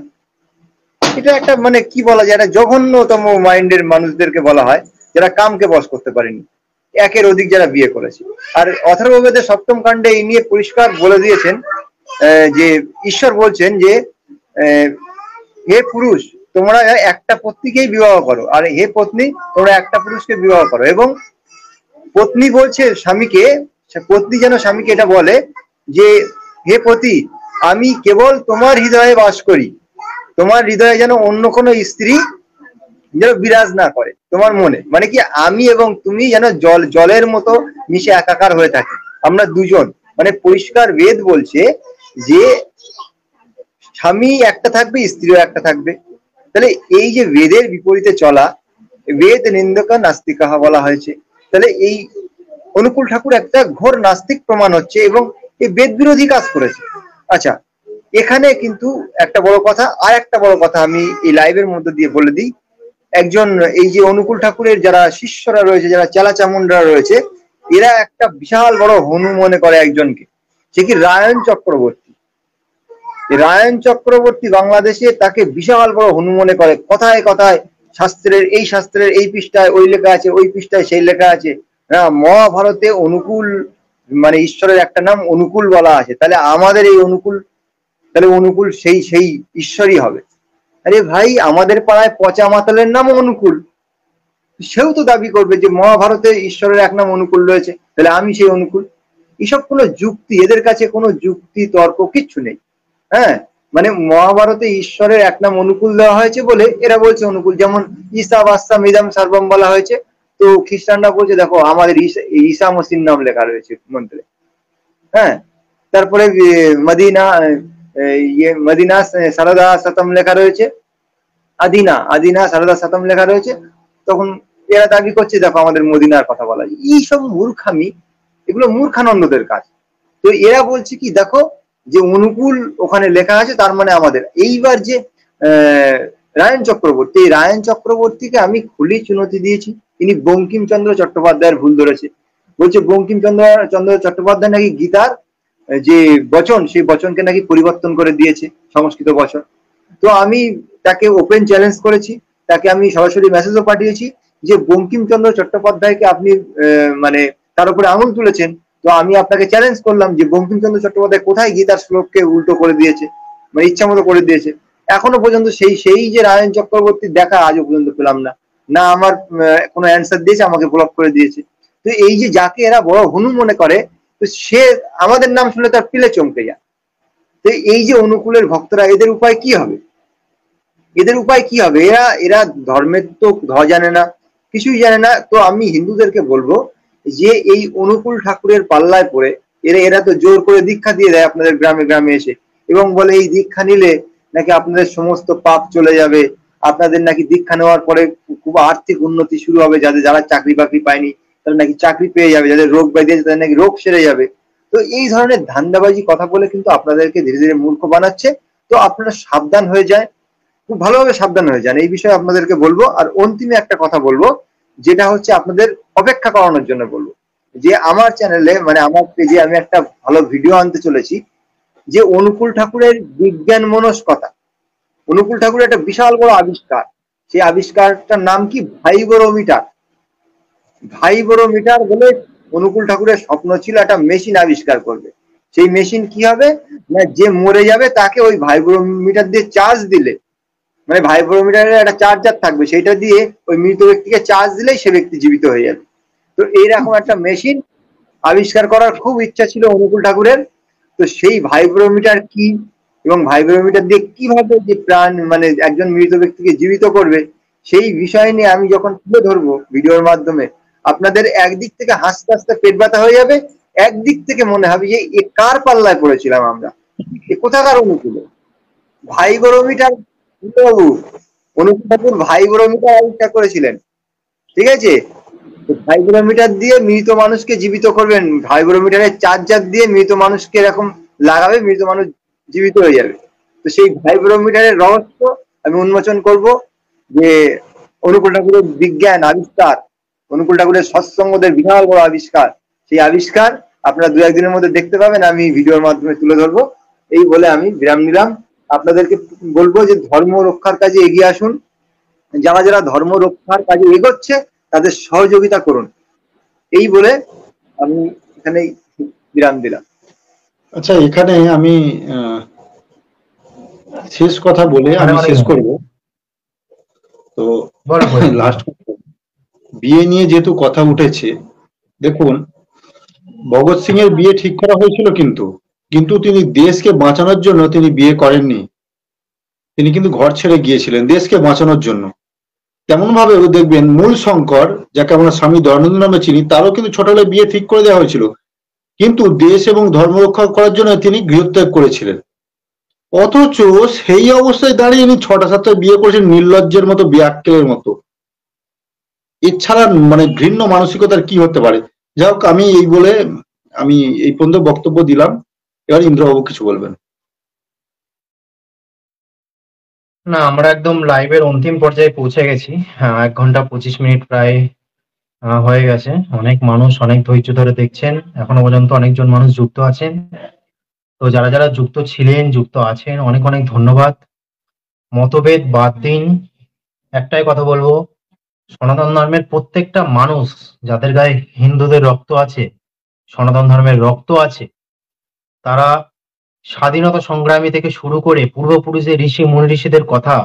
এটা একটা মানে কি বলা যায়, একটা জঘন্যতম মাইন্ডের মানুষদেরকে বলা হয় যারা কামকে বশ করতে পারেনি, একের অধিক যারা বিয়ে করেছে। আর অথর্ববেদের 7ম কাণ্ডে এই নিয়ে পরিষ্কার বলে দিয়েছেন যে ঈশ্বর বলছেন যে হে পুরুষ, তোমরা একটা পত্নীকেই বিবাহ করো, আর হে পত্নী, তোমরা একটা পুরুষকে বিবাহ করো। এবং পত্নী বলছে স্বামীকে, পত্নী যেন স্বামীকে এটা বলে যে হে পতি, আমি কেবল তোমার হৃদয়ে বাস করি, তোমার হৃদয়ে যেন অন্য কোনো স্ত্রী যেন বিরাজ না করে তোমার মনে। মানে কি, আমি এবং তুমি যেন জলের মতো মিশে একাকার হয়ে থাকি, আমরা দুজন। মানে পরিষ্কার বেদ বলছে যে স্বামী একটা থাকবে, স্ত্রীও একটা থাকবে। তাহলে এই যে বেদের বিপরীতে চলা, বেদ নিন্দকা নাস্তিকা বলা হয়েছে। তাহলে এই অনুকূল ঠাকুর একটা ঘোর নাস্তিক প্রমাণ হচ্ছে এবং এই বেদ বিরোধী কাজ করেছে। আচ্ছা, এখানে কিন্তু একটা বড় কথা, আর একটা বড় কথা আমি এই লাইভের মধ্যে দিয়ে বলে দিই। একজন এই যে অনুকূল ঠাকুরের যারা শিষ্যরা রয়েছে, যারা চেলা চামুন্ডরা রয়েছে, এরা একটা বিশাল বড় হনু মনে করে একজনকে, সে কি রায়ন চক্রবর্তী। রায়ন চক্রবর্তী বাংলাদেশে তাকে বিশাল বড় হনু মনে করে। কথায় কথায় শাস্ত্রের এই পৃষ্ঠায় ওই লেখা আছে, ওই পৃষ্ঠায় সেই লেখা আছে। হ্যাঁ, মহাভারতে অনুকূল মানে ঈশ্বরের একটা নাম অনুকূল বলা আছে, তাহলে আমাদের এই অনুকূল, তাহলে অনুকূল সেই সেই ঈশ্বরই হবে। আরে ভাই, আমাদের পাড়ায় পচা মাতালের নাম অনুকূল, সেও তো দাবি করবে যে মহাভারতে ঈশ্বরের এক নাম অনুকূল রয়েছে, তাহলে আমি সেই অনুকূল। এসব কোনো যুক্তি, এদের কাছে কোনো যুক্তি তর্ক কিচ্ছু নেই। হ্যাঁ, মানে মহাভারতে ঈশ্বরের এক নাম অনুকূল দেওয়া হয়েছে বলে এরা বলছে অনুকূল, যেমন ঈসা বাস্তাম ইদাম সার্বম বলা হয়েছে, তো খ্রিস্টানরা বলছে দেখো আমাদের ঈসা মসির নাম লেখা রয়েছে মন্ত্রে। হ্যাঁ, তারপরে মদিনা মদিনা সারদা শতম লেখা রয়েছে, আদিনা সারদা শতম লেখা রয়েছে, তখন এরা দাবি করছে দেখো আমাদের মদিনার কথা বলা যায়। এইসব মূর্খামি, এগুলো মূর্খানন্দদের কাজ। তো এরা বলছে কি দেখো যে অনুকূল ওখানে লেখা আছে তার মানে আমাদের। এইবার যে রায়ন চক্রবর্তী, এই রায়ন চক্রবর্তীকে আমি খুলি চুনতি দিয়েছি, তিনি বঙ্কিমচন্দ্র চট্টোপাধ্যায়ের ভুল ধরেছে। বলছে বঙ্কিমচন্দ্র চট্টোপাধ্যায় নাকি গীতার যে বচন, সেই বচনকে নাকি পরিবর্তন করে দিয়েছে, সংস্কৃত বচন। তো আমি তাকে ওপেন চ্যালেঞ্জ করেছি, তাকে আমি সরাসরি মেসেজও পাঠিয়েছি যে বঙ্কিমচন্দ্র চট্টোপাধ্যায়কে আপনি মানে তার উপরে আঙুল তুলেছেন, তো আমি আপনাকে চ্যালেঞ্জ করলাম যে বঙ্কিমচন্দ্র চট্টোপাধ্যায় কোথায় গীতার শ্লোককে উল্টো করে দিয়েছে, মানে ইচ্ছা মতো করে দিয়েছে। এখনো পর্যন্ত সেই যে রায়ন চক্রবর্তীর দেখা আজও পর্যন্ত পেলাম না, না আমার কোনো অ্যান্সার দিয়েছে, আমাকে ব্লক করে দিয়েছে। তো এই যে যাকে এরা বড় হনু মনে করে, তো সে আমাদের নাম শুনে তার পিলে চমকে যায়। তো এই যে অনুকূলের ভক্তরা, এদের উপায় কি হবে? এদের উপায় কি হবে? এরা ধর্মের তো ধ জানে না, কিছুই জানে না। তো আমি হিন্দুদেরকে বলবো যে এই অনুকূল ঠাকুরের পাল্লায় পড়ে এরা তো জোর করে দীক্ষা দিয়ে দেয় আপনাদের গ্রামে গ্রামে এসে, এবং বলে এই দীক্ষা নিলে নাকি আপনাদের সমস্ত পাপ চলে যাবে, আপনাদের নাকি দীক্ষা নেওয়ার পরে খুব আর্থিক উন্নতি শুরু হবে, যারা চাকরি বাকরি পায়নি তারা নাকি চাকরি পেয়ে যাবে, যাদের রোগ ব্যাধি আছে তাদের নাকি রোগ সেরে যাবে। তো এই ধরনের ধান্দাবাজি কথা বলে কিন্তু আপনাদেরকে ধীরে ধীরে মূর্খ বানাচ্ছে। তো আপনারা সাবধান হয়ে যায়, খুব ভালোভাবে সাবধান হয়ে যান, এই বিষয়ে আপনাদেরকে বলবো। আর অন্তিমে একটা কথা বলবো, যেটা হচ্ছে আপনাদের অপেক্ষা করানোর জন্য বলবো, যে আমার চ্যানেলে মানে আমার পেজে আমি একটা ভালো ভিডিও আনতে চলেছি, যে অনুকূল ঠাকুরের বিজ্ঞান মনস্কতা। অনুকূল ঠাকুরের একটা বিশাল বড় আবিষ্কার, সেই আবিষ্কারটার নাম কি ভাইব্রোমিটার। ভাইব্রোমিটার বলে অনুকূল ঠাকুরের স্বপ্ন ছিল একটা মেশিন আবিষ্কার করবে। সেই মেশিন কি হবে না, যে মরে যাবে তাকে ওই ভাইব্রোমিটার দিয়ে চার্জ দিলে, মানে ভাইব্রোমিটারের একটা চার্জার থাকবে, সেটা দিয়ে ওই মৃত ব্যক্তিকে চার্জ দিলেই সে ব্যক্তি জীবিত হয়ে যাবে। তো এইরকম একটা মেশিন আবিষ্কার করার খুব ইচ্ছা ছিল অনুকূল ঠাকুরের। তো সেই ভাইব্রোমিটার কি এবং ভাইব্রোমিটার দিয়ে কিভাবে যে প্রাণ মানে একজন মৃত ব্যক্তিকে জীবিত করবে, সেই বিষয় নিয়ে আমি যখন তুলে ধরবো ভিডিওর মাধ্যমে, আপনাদের একদিক থেকে হাসতে হাসতে পেট ব্যথা হয়ে যাবে, একদিক থেকে মনে হবে যে এ কার পাল্লায় পড়েছিলাম আমরা, এ কোথাকার অনুকূলে। ভাইব্রোমিটার বাবু, অনুকূল ঠাকুর ভাইব্রোমিটার আবিষ্কার করেছিলেন, ঠিক আছে? ভাইব্রোমিটার দিয়ে মৃত মানুষকে জীবিত করবেন, ভাইব্রোমিটারের চার্জার দিয়ে মৃত মানুষকে এরকম লাগাবে, মৃত মানুষ জীবিত হয়ে যাবে। তো সেই ভাইব্রোমিটারের রহস্য আমি উন্মোচন করব, যে অনুকূল ঠাকুরের বিজ্ঞান আবিষ্কার, অনুকূল ঠাকুরের সৎসঙ্গদের বিশাল বড় আবিষ্কার, সেই আবিষ্কার আপনারা দু একদিনের মধ্যে দেখতে পাবেন, আমি ভিডিওর মাধ্যমে তুলে ধরবো। এই বলে আমি বিরাম নিলাম। আপনাদেরকে বলবো যে ধর্ম রক্ষার কাজে এগিয়ে আসুন, যারা যারা ধর্ম রক্ষার কাজে এগোচ্ছে তাদের সহযোগিতা করুন, এই বলে আমি এখানে বিরাম দিলাম। আচ্ছা, এখানে আমি শেষ কথা বলে আমি শেষ করব। তো লাস্ট বিয়ে নিয়ে যেহেতু কথা উঠেছে, দেখুন ভগৎ সিং এর বিয়ে ঠিক করা হয়েছিল, কিন্তু তিনি দেশকে বাঁচানোর জন্য তিনি বিয়ে করেননি। তিনি কিন্তু ঘর ছেড়ে গিয়েছিলেন দেশকে বাঁচানোর জন্য। তেমন ভাবে দেখবেন মূল শঙ্কর, যাকে আমরা স্বামী দয়ানন্দ নামে চিনি, তারও কিন্তু ছোটবেলায় বিয়ে ঠিক করে দেওয়া হয়েছিল, কিন্তু দেশ এবং ধর্ম রক্ষা করার জন্য তিনি গৃহত্যাগ করেছিলেন। অথচ সেই অবস্থায় দাঁড়িয়ে ইনি 6টা 7টা বিয়ে করেছেন নির্লজ্জের মতো, বিয়াক্কেলের মতো। এছাড়া মানে ঘৃণ্য মানসিকতার কি হতে পারে? যাই হোক, আমি এই বলে আমি এই পর্যন্ত বক্তব্য দিলাম। এবার ইন্দ্রবাবু কিছু বলবেন। না, আমরা একদম লাইভের অন্তিম পর্যায়ে পৌঁছে গেছি। 1 ঘন্টা 25 মিনিট প্রায় হয়ে গেছে। অনেক মানুষ অনেক ধৈর্য ধরে দেখছেন, এখনো পর্যন্ত অনেকজন মানুষ যুক্ত আছেন। তো যারা যারা যুক্ত ছিলেন, যুক্ত আছেন, অনেক অনেক ধন্যবাদ। মতভেদ বাদ দিন, একটাই কথা বলবো, সনাতন ধর্মের প্রত্যেকটা মানুষ, যাদের গায়ে হিন্দুদের রক্ত আছে, সনাতন ধর্মের রক্ত আছে, তারা স্বাধীনতা সংগ্রামী থেকে শুরু করে পূর্বপুরুষের ঋষি মুনি ঋষিদের কথা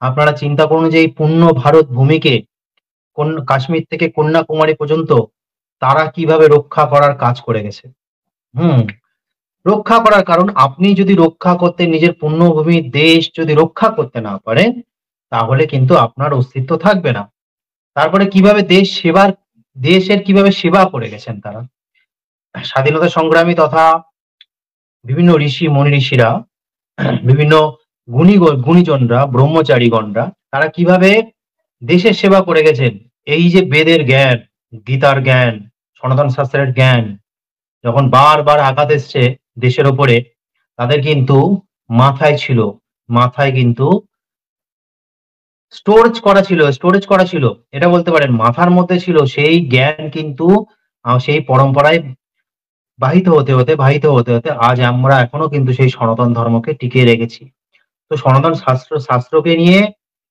আপনারা চিন্তা করুন, যে এই পূর্ণ ভারত ভূমিকে কাশ্মীর থেকে কন্যাকুমারী পর্যন্ত তারা কিভাবে রক্ষা করার কাজ করে গেছে। হুম, রক্ষা করার কারণ আপনি যদি রক্ষা করতে নিজের পুণ্যভূমি দেশ যদি রক্ষা করতে না পারেন, তাহলে কিন্তু আপনার অস্তিত্ব থাকবে না। তারপরে কিভাবে দেশের কিভাবে সেবা করে গেছেন তারা। স্বাধীনতা সংগ্রামী তথা বিভিন্ন মনি ঋষিরা, বিভিন্ন গুণীজনরা, ব্রহ্মচারীগণরা তারা কিভাবে দেশের সেবা করে গেছেন। এই যে বেদের জ্ঞান, গীতার জ্ঞান, সনাতন শাস্ত্রের জ্ঞান যখন বারবার আঘাত এসছে দেশের ওপরে, তাদের কিন্তু মাথায় কিন্তু স্টোরেজ করা ছিল, এটা বলতে পারেন মাথার মধ্যে ছিল সেই জ্ঞান, কিন্তু সেই পরম্পরায় বাহিত হতে হতে আজ আমরা এখনো কিন্তু সেই সনাতন ধর্মকে টিকিয়ে রেখেছি। তো সনাতন শাস্ত্রকে নিয়ে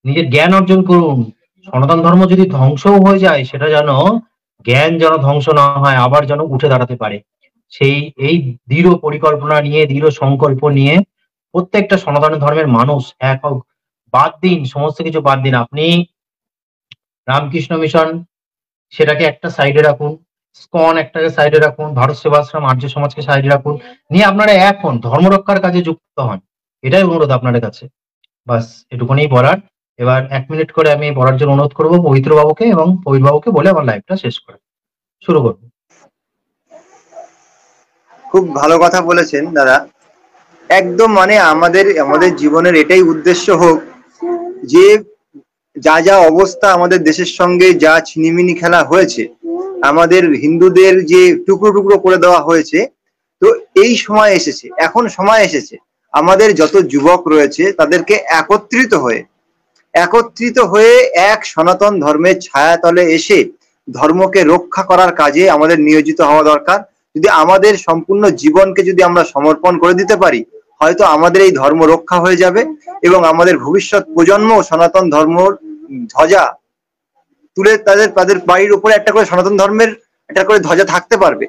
নিজের জ্ঞান অর্জন করুন। সনাতন ধর্ম যদি ধ্বংসও হয়ে যায়, সেটা যেন জ্ঞান যেন ধ্বংস না হয়, আবার যেন উঠে দাঁড়াতে পারে। এই দৃঢ় পরিকল্পনা নিয়ে, দৃঢ় সংকল্প নিয়ে প্রত্যেকটা সনাতন ধর্মের মানুষ এক হোক। সমস্ত কিছু বাদ দিন। আপনি রামকৃষ্ণ মিশন সেটাকে একটা সাইডে রাখুন, স্কন একটাকে সাইডে রাখুন, ভারত সেবাশ্রম, আর্য সমাজকে সাইডে রাখুন, নিয়ে আপনারা এক হন, ধর্ম রক্ষার কাজে যুক্ত হন। এটাই অনুরোধ আপনাদের কাছে। বাস এটুকুনি বলার। এবার 1 মিনিট করে আমি বলার জন্য অনুরোধ করবো পবিত্র বাবুকে, এবং পবিত্র বাবুকে বলে আমার লাইভটা শেষ করে শুরু করবো। খুব ভালো কথা বলেছেন দাদা। একদম মানে আমাদের জীবনের এটাই উদ্দেশ্য হোক যে যা যা অবস্থা আমাদের দেশের সঙ্গে যা ছিনিমিনি খেলা হয়েছে, আমাদের হিন্দুদের যে টুকরো টুকরো করে দেওয়া হয়েছে, তো এই সময় এসেছে, এখন সময় এসেছে আমাদের যত যুবক রয়েছে তাদেরকে একত্রিত হয়ে এক সনাতন ধর্মের ছায়াতলে এসে ধর্মকে রক্ষা করার কাজে আমাদের নিয়োজিত হওয়া দরকার। যদি আমাদের সম্পূর্ণ জীবনকে যদি আমরা সমর্পণ করে দিতে পারি, হয়তো আমাদের এই ধর্ম রক্ষা হয়ে যাবে এবং আমাদের ভবিষ্যৎ প্রজন্ম সনাতন ধর্ম ধ্বজা তুলে তাদের বাড়ির উপরে একটা করে সনাতন ধর্মের একটা করে ধ্বজা থাকতে পারবে।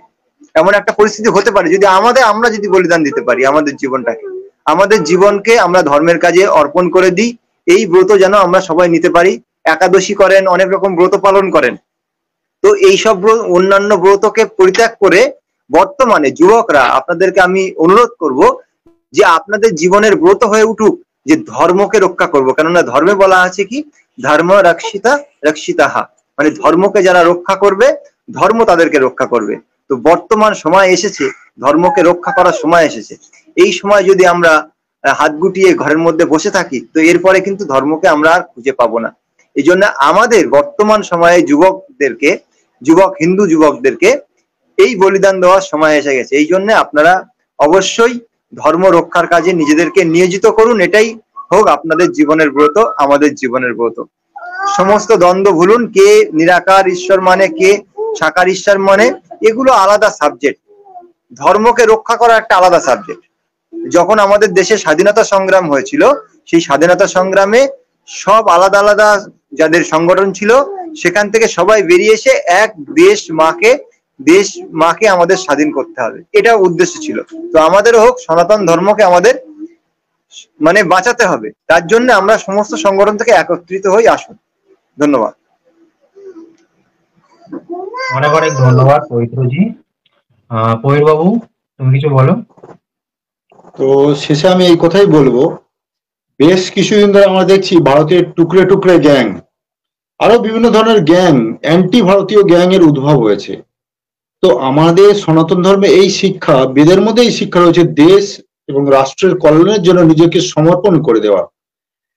এমন একটা পরিস্থিতি হতে পারে যদি আমরা যদি বলিদান দিতে পারি আমাদের জীবনকে আমরা ধর্মের কাজে অর্পণ করে দিই। এই ব্রত যেন আমরা সবাই নিতে পারি। একাদশী করেন, অনেক রকম ব্রত পালন করেন, তো এইসব অন্যান্য ব্রতকে পরিত্যাগ করে বর্তমানে যুবকরা আপনাদেরকে আমি অনুরোধ করব যে আপনাদের জীবনের ব্রত হয়ে উঠুক যে ধর্মকে রক্ষা করব। কেননা ধর্মে বলা আছে কি, ধর্ম রক্ষিতাহা, মানে ধর্মকে যারা রক্ষা করবে ধর্ম তাদেরকে রক্ষা করবে। তো বর্তমান সময় এসেছে, ধর্মকে রক্ষা করার সময় এসেছে। এই সময় যদি আমরা হাত গুটিয়ে ঘরের মধ্যে বসে থাকি, তো এরপরে কিন্তু ধর্মকে আমরা আর খুঁজে পাবো না। এই জন্য আমাদের বর্তমান সময়ে হিন্দু যুবকদেরকে এই বলিদান দেওয়ার সময় এসে গেছে। এই জন্য আপনারা অবশ্যই ধর্ম রক্ষার কাজে নিজেদেরকে নিয়োজিত করুন। এটাই হোক আপনাদের জীবনের ব্রত, আমাদের জীবনের ব্রত। সমস্ত দ্বন্দ্ব ভুলুন, কে নিরাকার ঈশ্বর মানে, কে সাকার ঈশ্বর মানে, এগুলো আলাদা সাবজেক্ট। ধর্মকে রক্ষা করা একটা আলাদা সাবজেক্ট। যখন আমাদের দেশে স্বাধীনতা সংগ্রাম হয়েছিল, সেই স্বাধীনতা সংগ্রামে সব আলাদা আলাদা যাদের সংগঠন ছিল, সেখান থেকে সবাই বেরিয়ে এসে এক দেশ মাকে আমাদের স্বাধীন করতে হবে, এটা উদ্দেশ্য ছিল। তো আমাদেরও হোক, সনাতন ধর্মকে আমাদের মানে বাঁচাতে হবে। তার জন্য আমরা সমস্ত সংগঠন থেকে একত্রিত হই, আসুন। ধন্যবাদ। অনেক অনেক ধন্যবাদ পবিত্রজি। পবিত্র বাবু, তুমি কিছু বলো। তো শেষে আমি এই কথাই বলবো, বেশ কিছুদিন ধরে আমরা দেখছি ভারতের টুকরে টুকরে গ্যাং, আরো বিভিন্ন ধরনের গ্যাং, অ্যান্টি ভারতীয় গ্যাং এর উদ্ভব হয়েছে। তো আমাদের সনাতন ধর্মে এই শিক্ষা, বেদের মধ্যে এই শিক্ষা রয়েছে, দেশ এবং রাষ্ট্রের কল্যাণের জন্য নিজেকে সমর্পণ করে দেওয়া।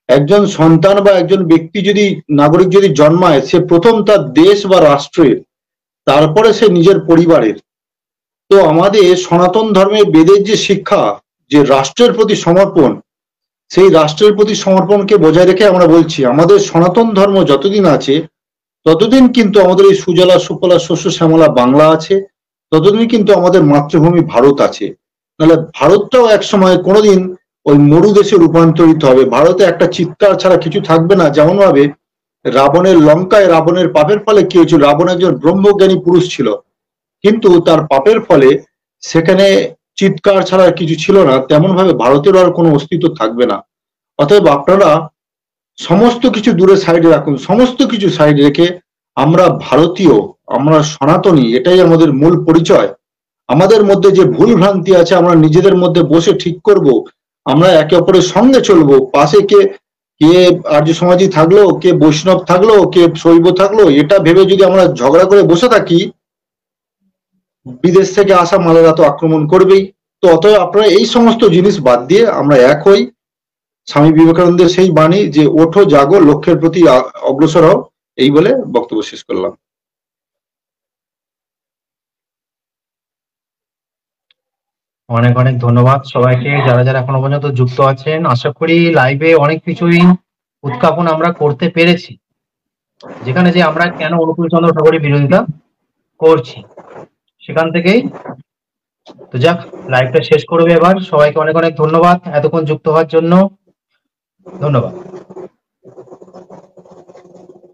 একজন সন্তান বা একজন ব্যক্তি যদি, নাগরিক যদি জন্মায়, সে প্রথম তার দেশ বা রাষ্ট্রের, তারপরে সে নিজের পরিবারের। তো আমাদের সনাতন ধর্মে বেদের যে শিক্ষা, যে রাষ্ট্রের প্রতি সমর্পণ, সেই রাষ্ট্রের প্রতি সমর্পণকে বজায় রেখে আমরা বলছি আমাদের সনাতন ধর্ম যতদিন আছে ততদিন কিন্তু আমাদের এই সুজলা সুফলা শস্য শ্যামলা বাংলা আছে, ততদিন কিন্তু আমাদের মাতৃভূমি ভারত আছে। নাহলে ভারতটাও একসময় কোনোদিন ওই মরু দেশে রূপান্তরিত হবে। ভারতে একটা চিৎকার ছাড়া কিছু থাকবে না। যেমন ভাবে রাবণের লঙ্কায় রাবণের পাপের ফলে কি হয়েছিল, রাবণ একজন ব্রহ্মজ্ঞানী পুরুষ ছিল, কিন্তু তার পাপের ফলে সেখানে চিৎকার ছাড়া কিছু ছিল না, তেমন ভাবে ভারতের আর কোনো অস্তিত্ব থাকবে না। অতএব আপনারা সমস্ত কিছু দূরে সাইডে রাখুন, সমস্ত কিছু সাইডে রেখে আমরা ভারতীয়, আমরা সনাতনী, এটাই আমাদের মূল পরিচয়। আমাদের মধ্যে যে ভুল ভ্রান্তি আছে আমরা নিজেদের মধ্যে বসে ঠিক করব, আমরা একে অপরের সঙ্গে চলবো। পাশে কে কে আর্য সমাজী থাকলো, কে বৈষ্ণব থাকলো, কে শৈব থাকলো, এটা ভেবে যদি আমরা ঝগড়া করে বসে থাকি, বিদেশ থেকে আসা মালেরা তো আক্রমণ করবেই। তো অতএব আপনারা এই সমস্ত জিনিস বাদ দিয়ে আমরা এক হই। স্বামী বিবেকানন্দের সেই বাণী যে ওঠো জাগো লক্ষ্যের প্রতি অগ্রসর হও, এই বলে বক্তব্য শেষ করলাম। অনেক অনেক ধন্যবাদ সবাইকে, যারা যারা এখনো পর্যন্ত যুক্ত আছেন। আশা করি লাইভে অনেক কিছুই উত্থাপন আমরা করতে পেরেছি, যেখানে যে আমরা কেন অনুকূল চন্দ্র ঠাকুরের বিরোধিতা করছি সেখান থেকেই। তো যাক, লাইভটা শেষ করবে এবার। সবাইকে অনেক অনেক ধন্যবাদ এতক্ষণ যুক্ত হওয়ার জন্য। ধন্যবাদ।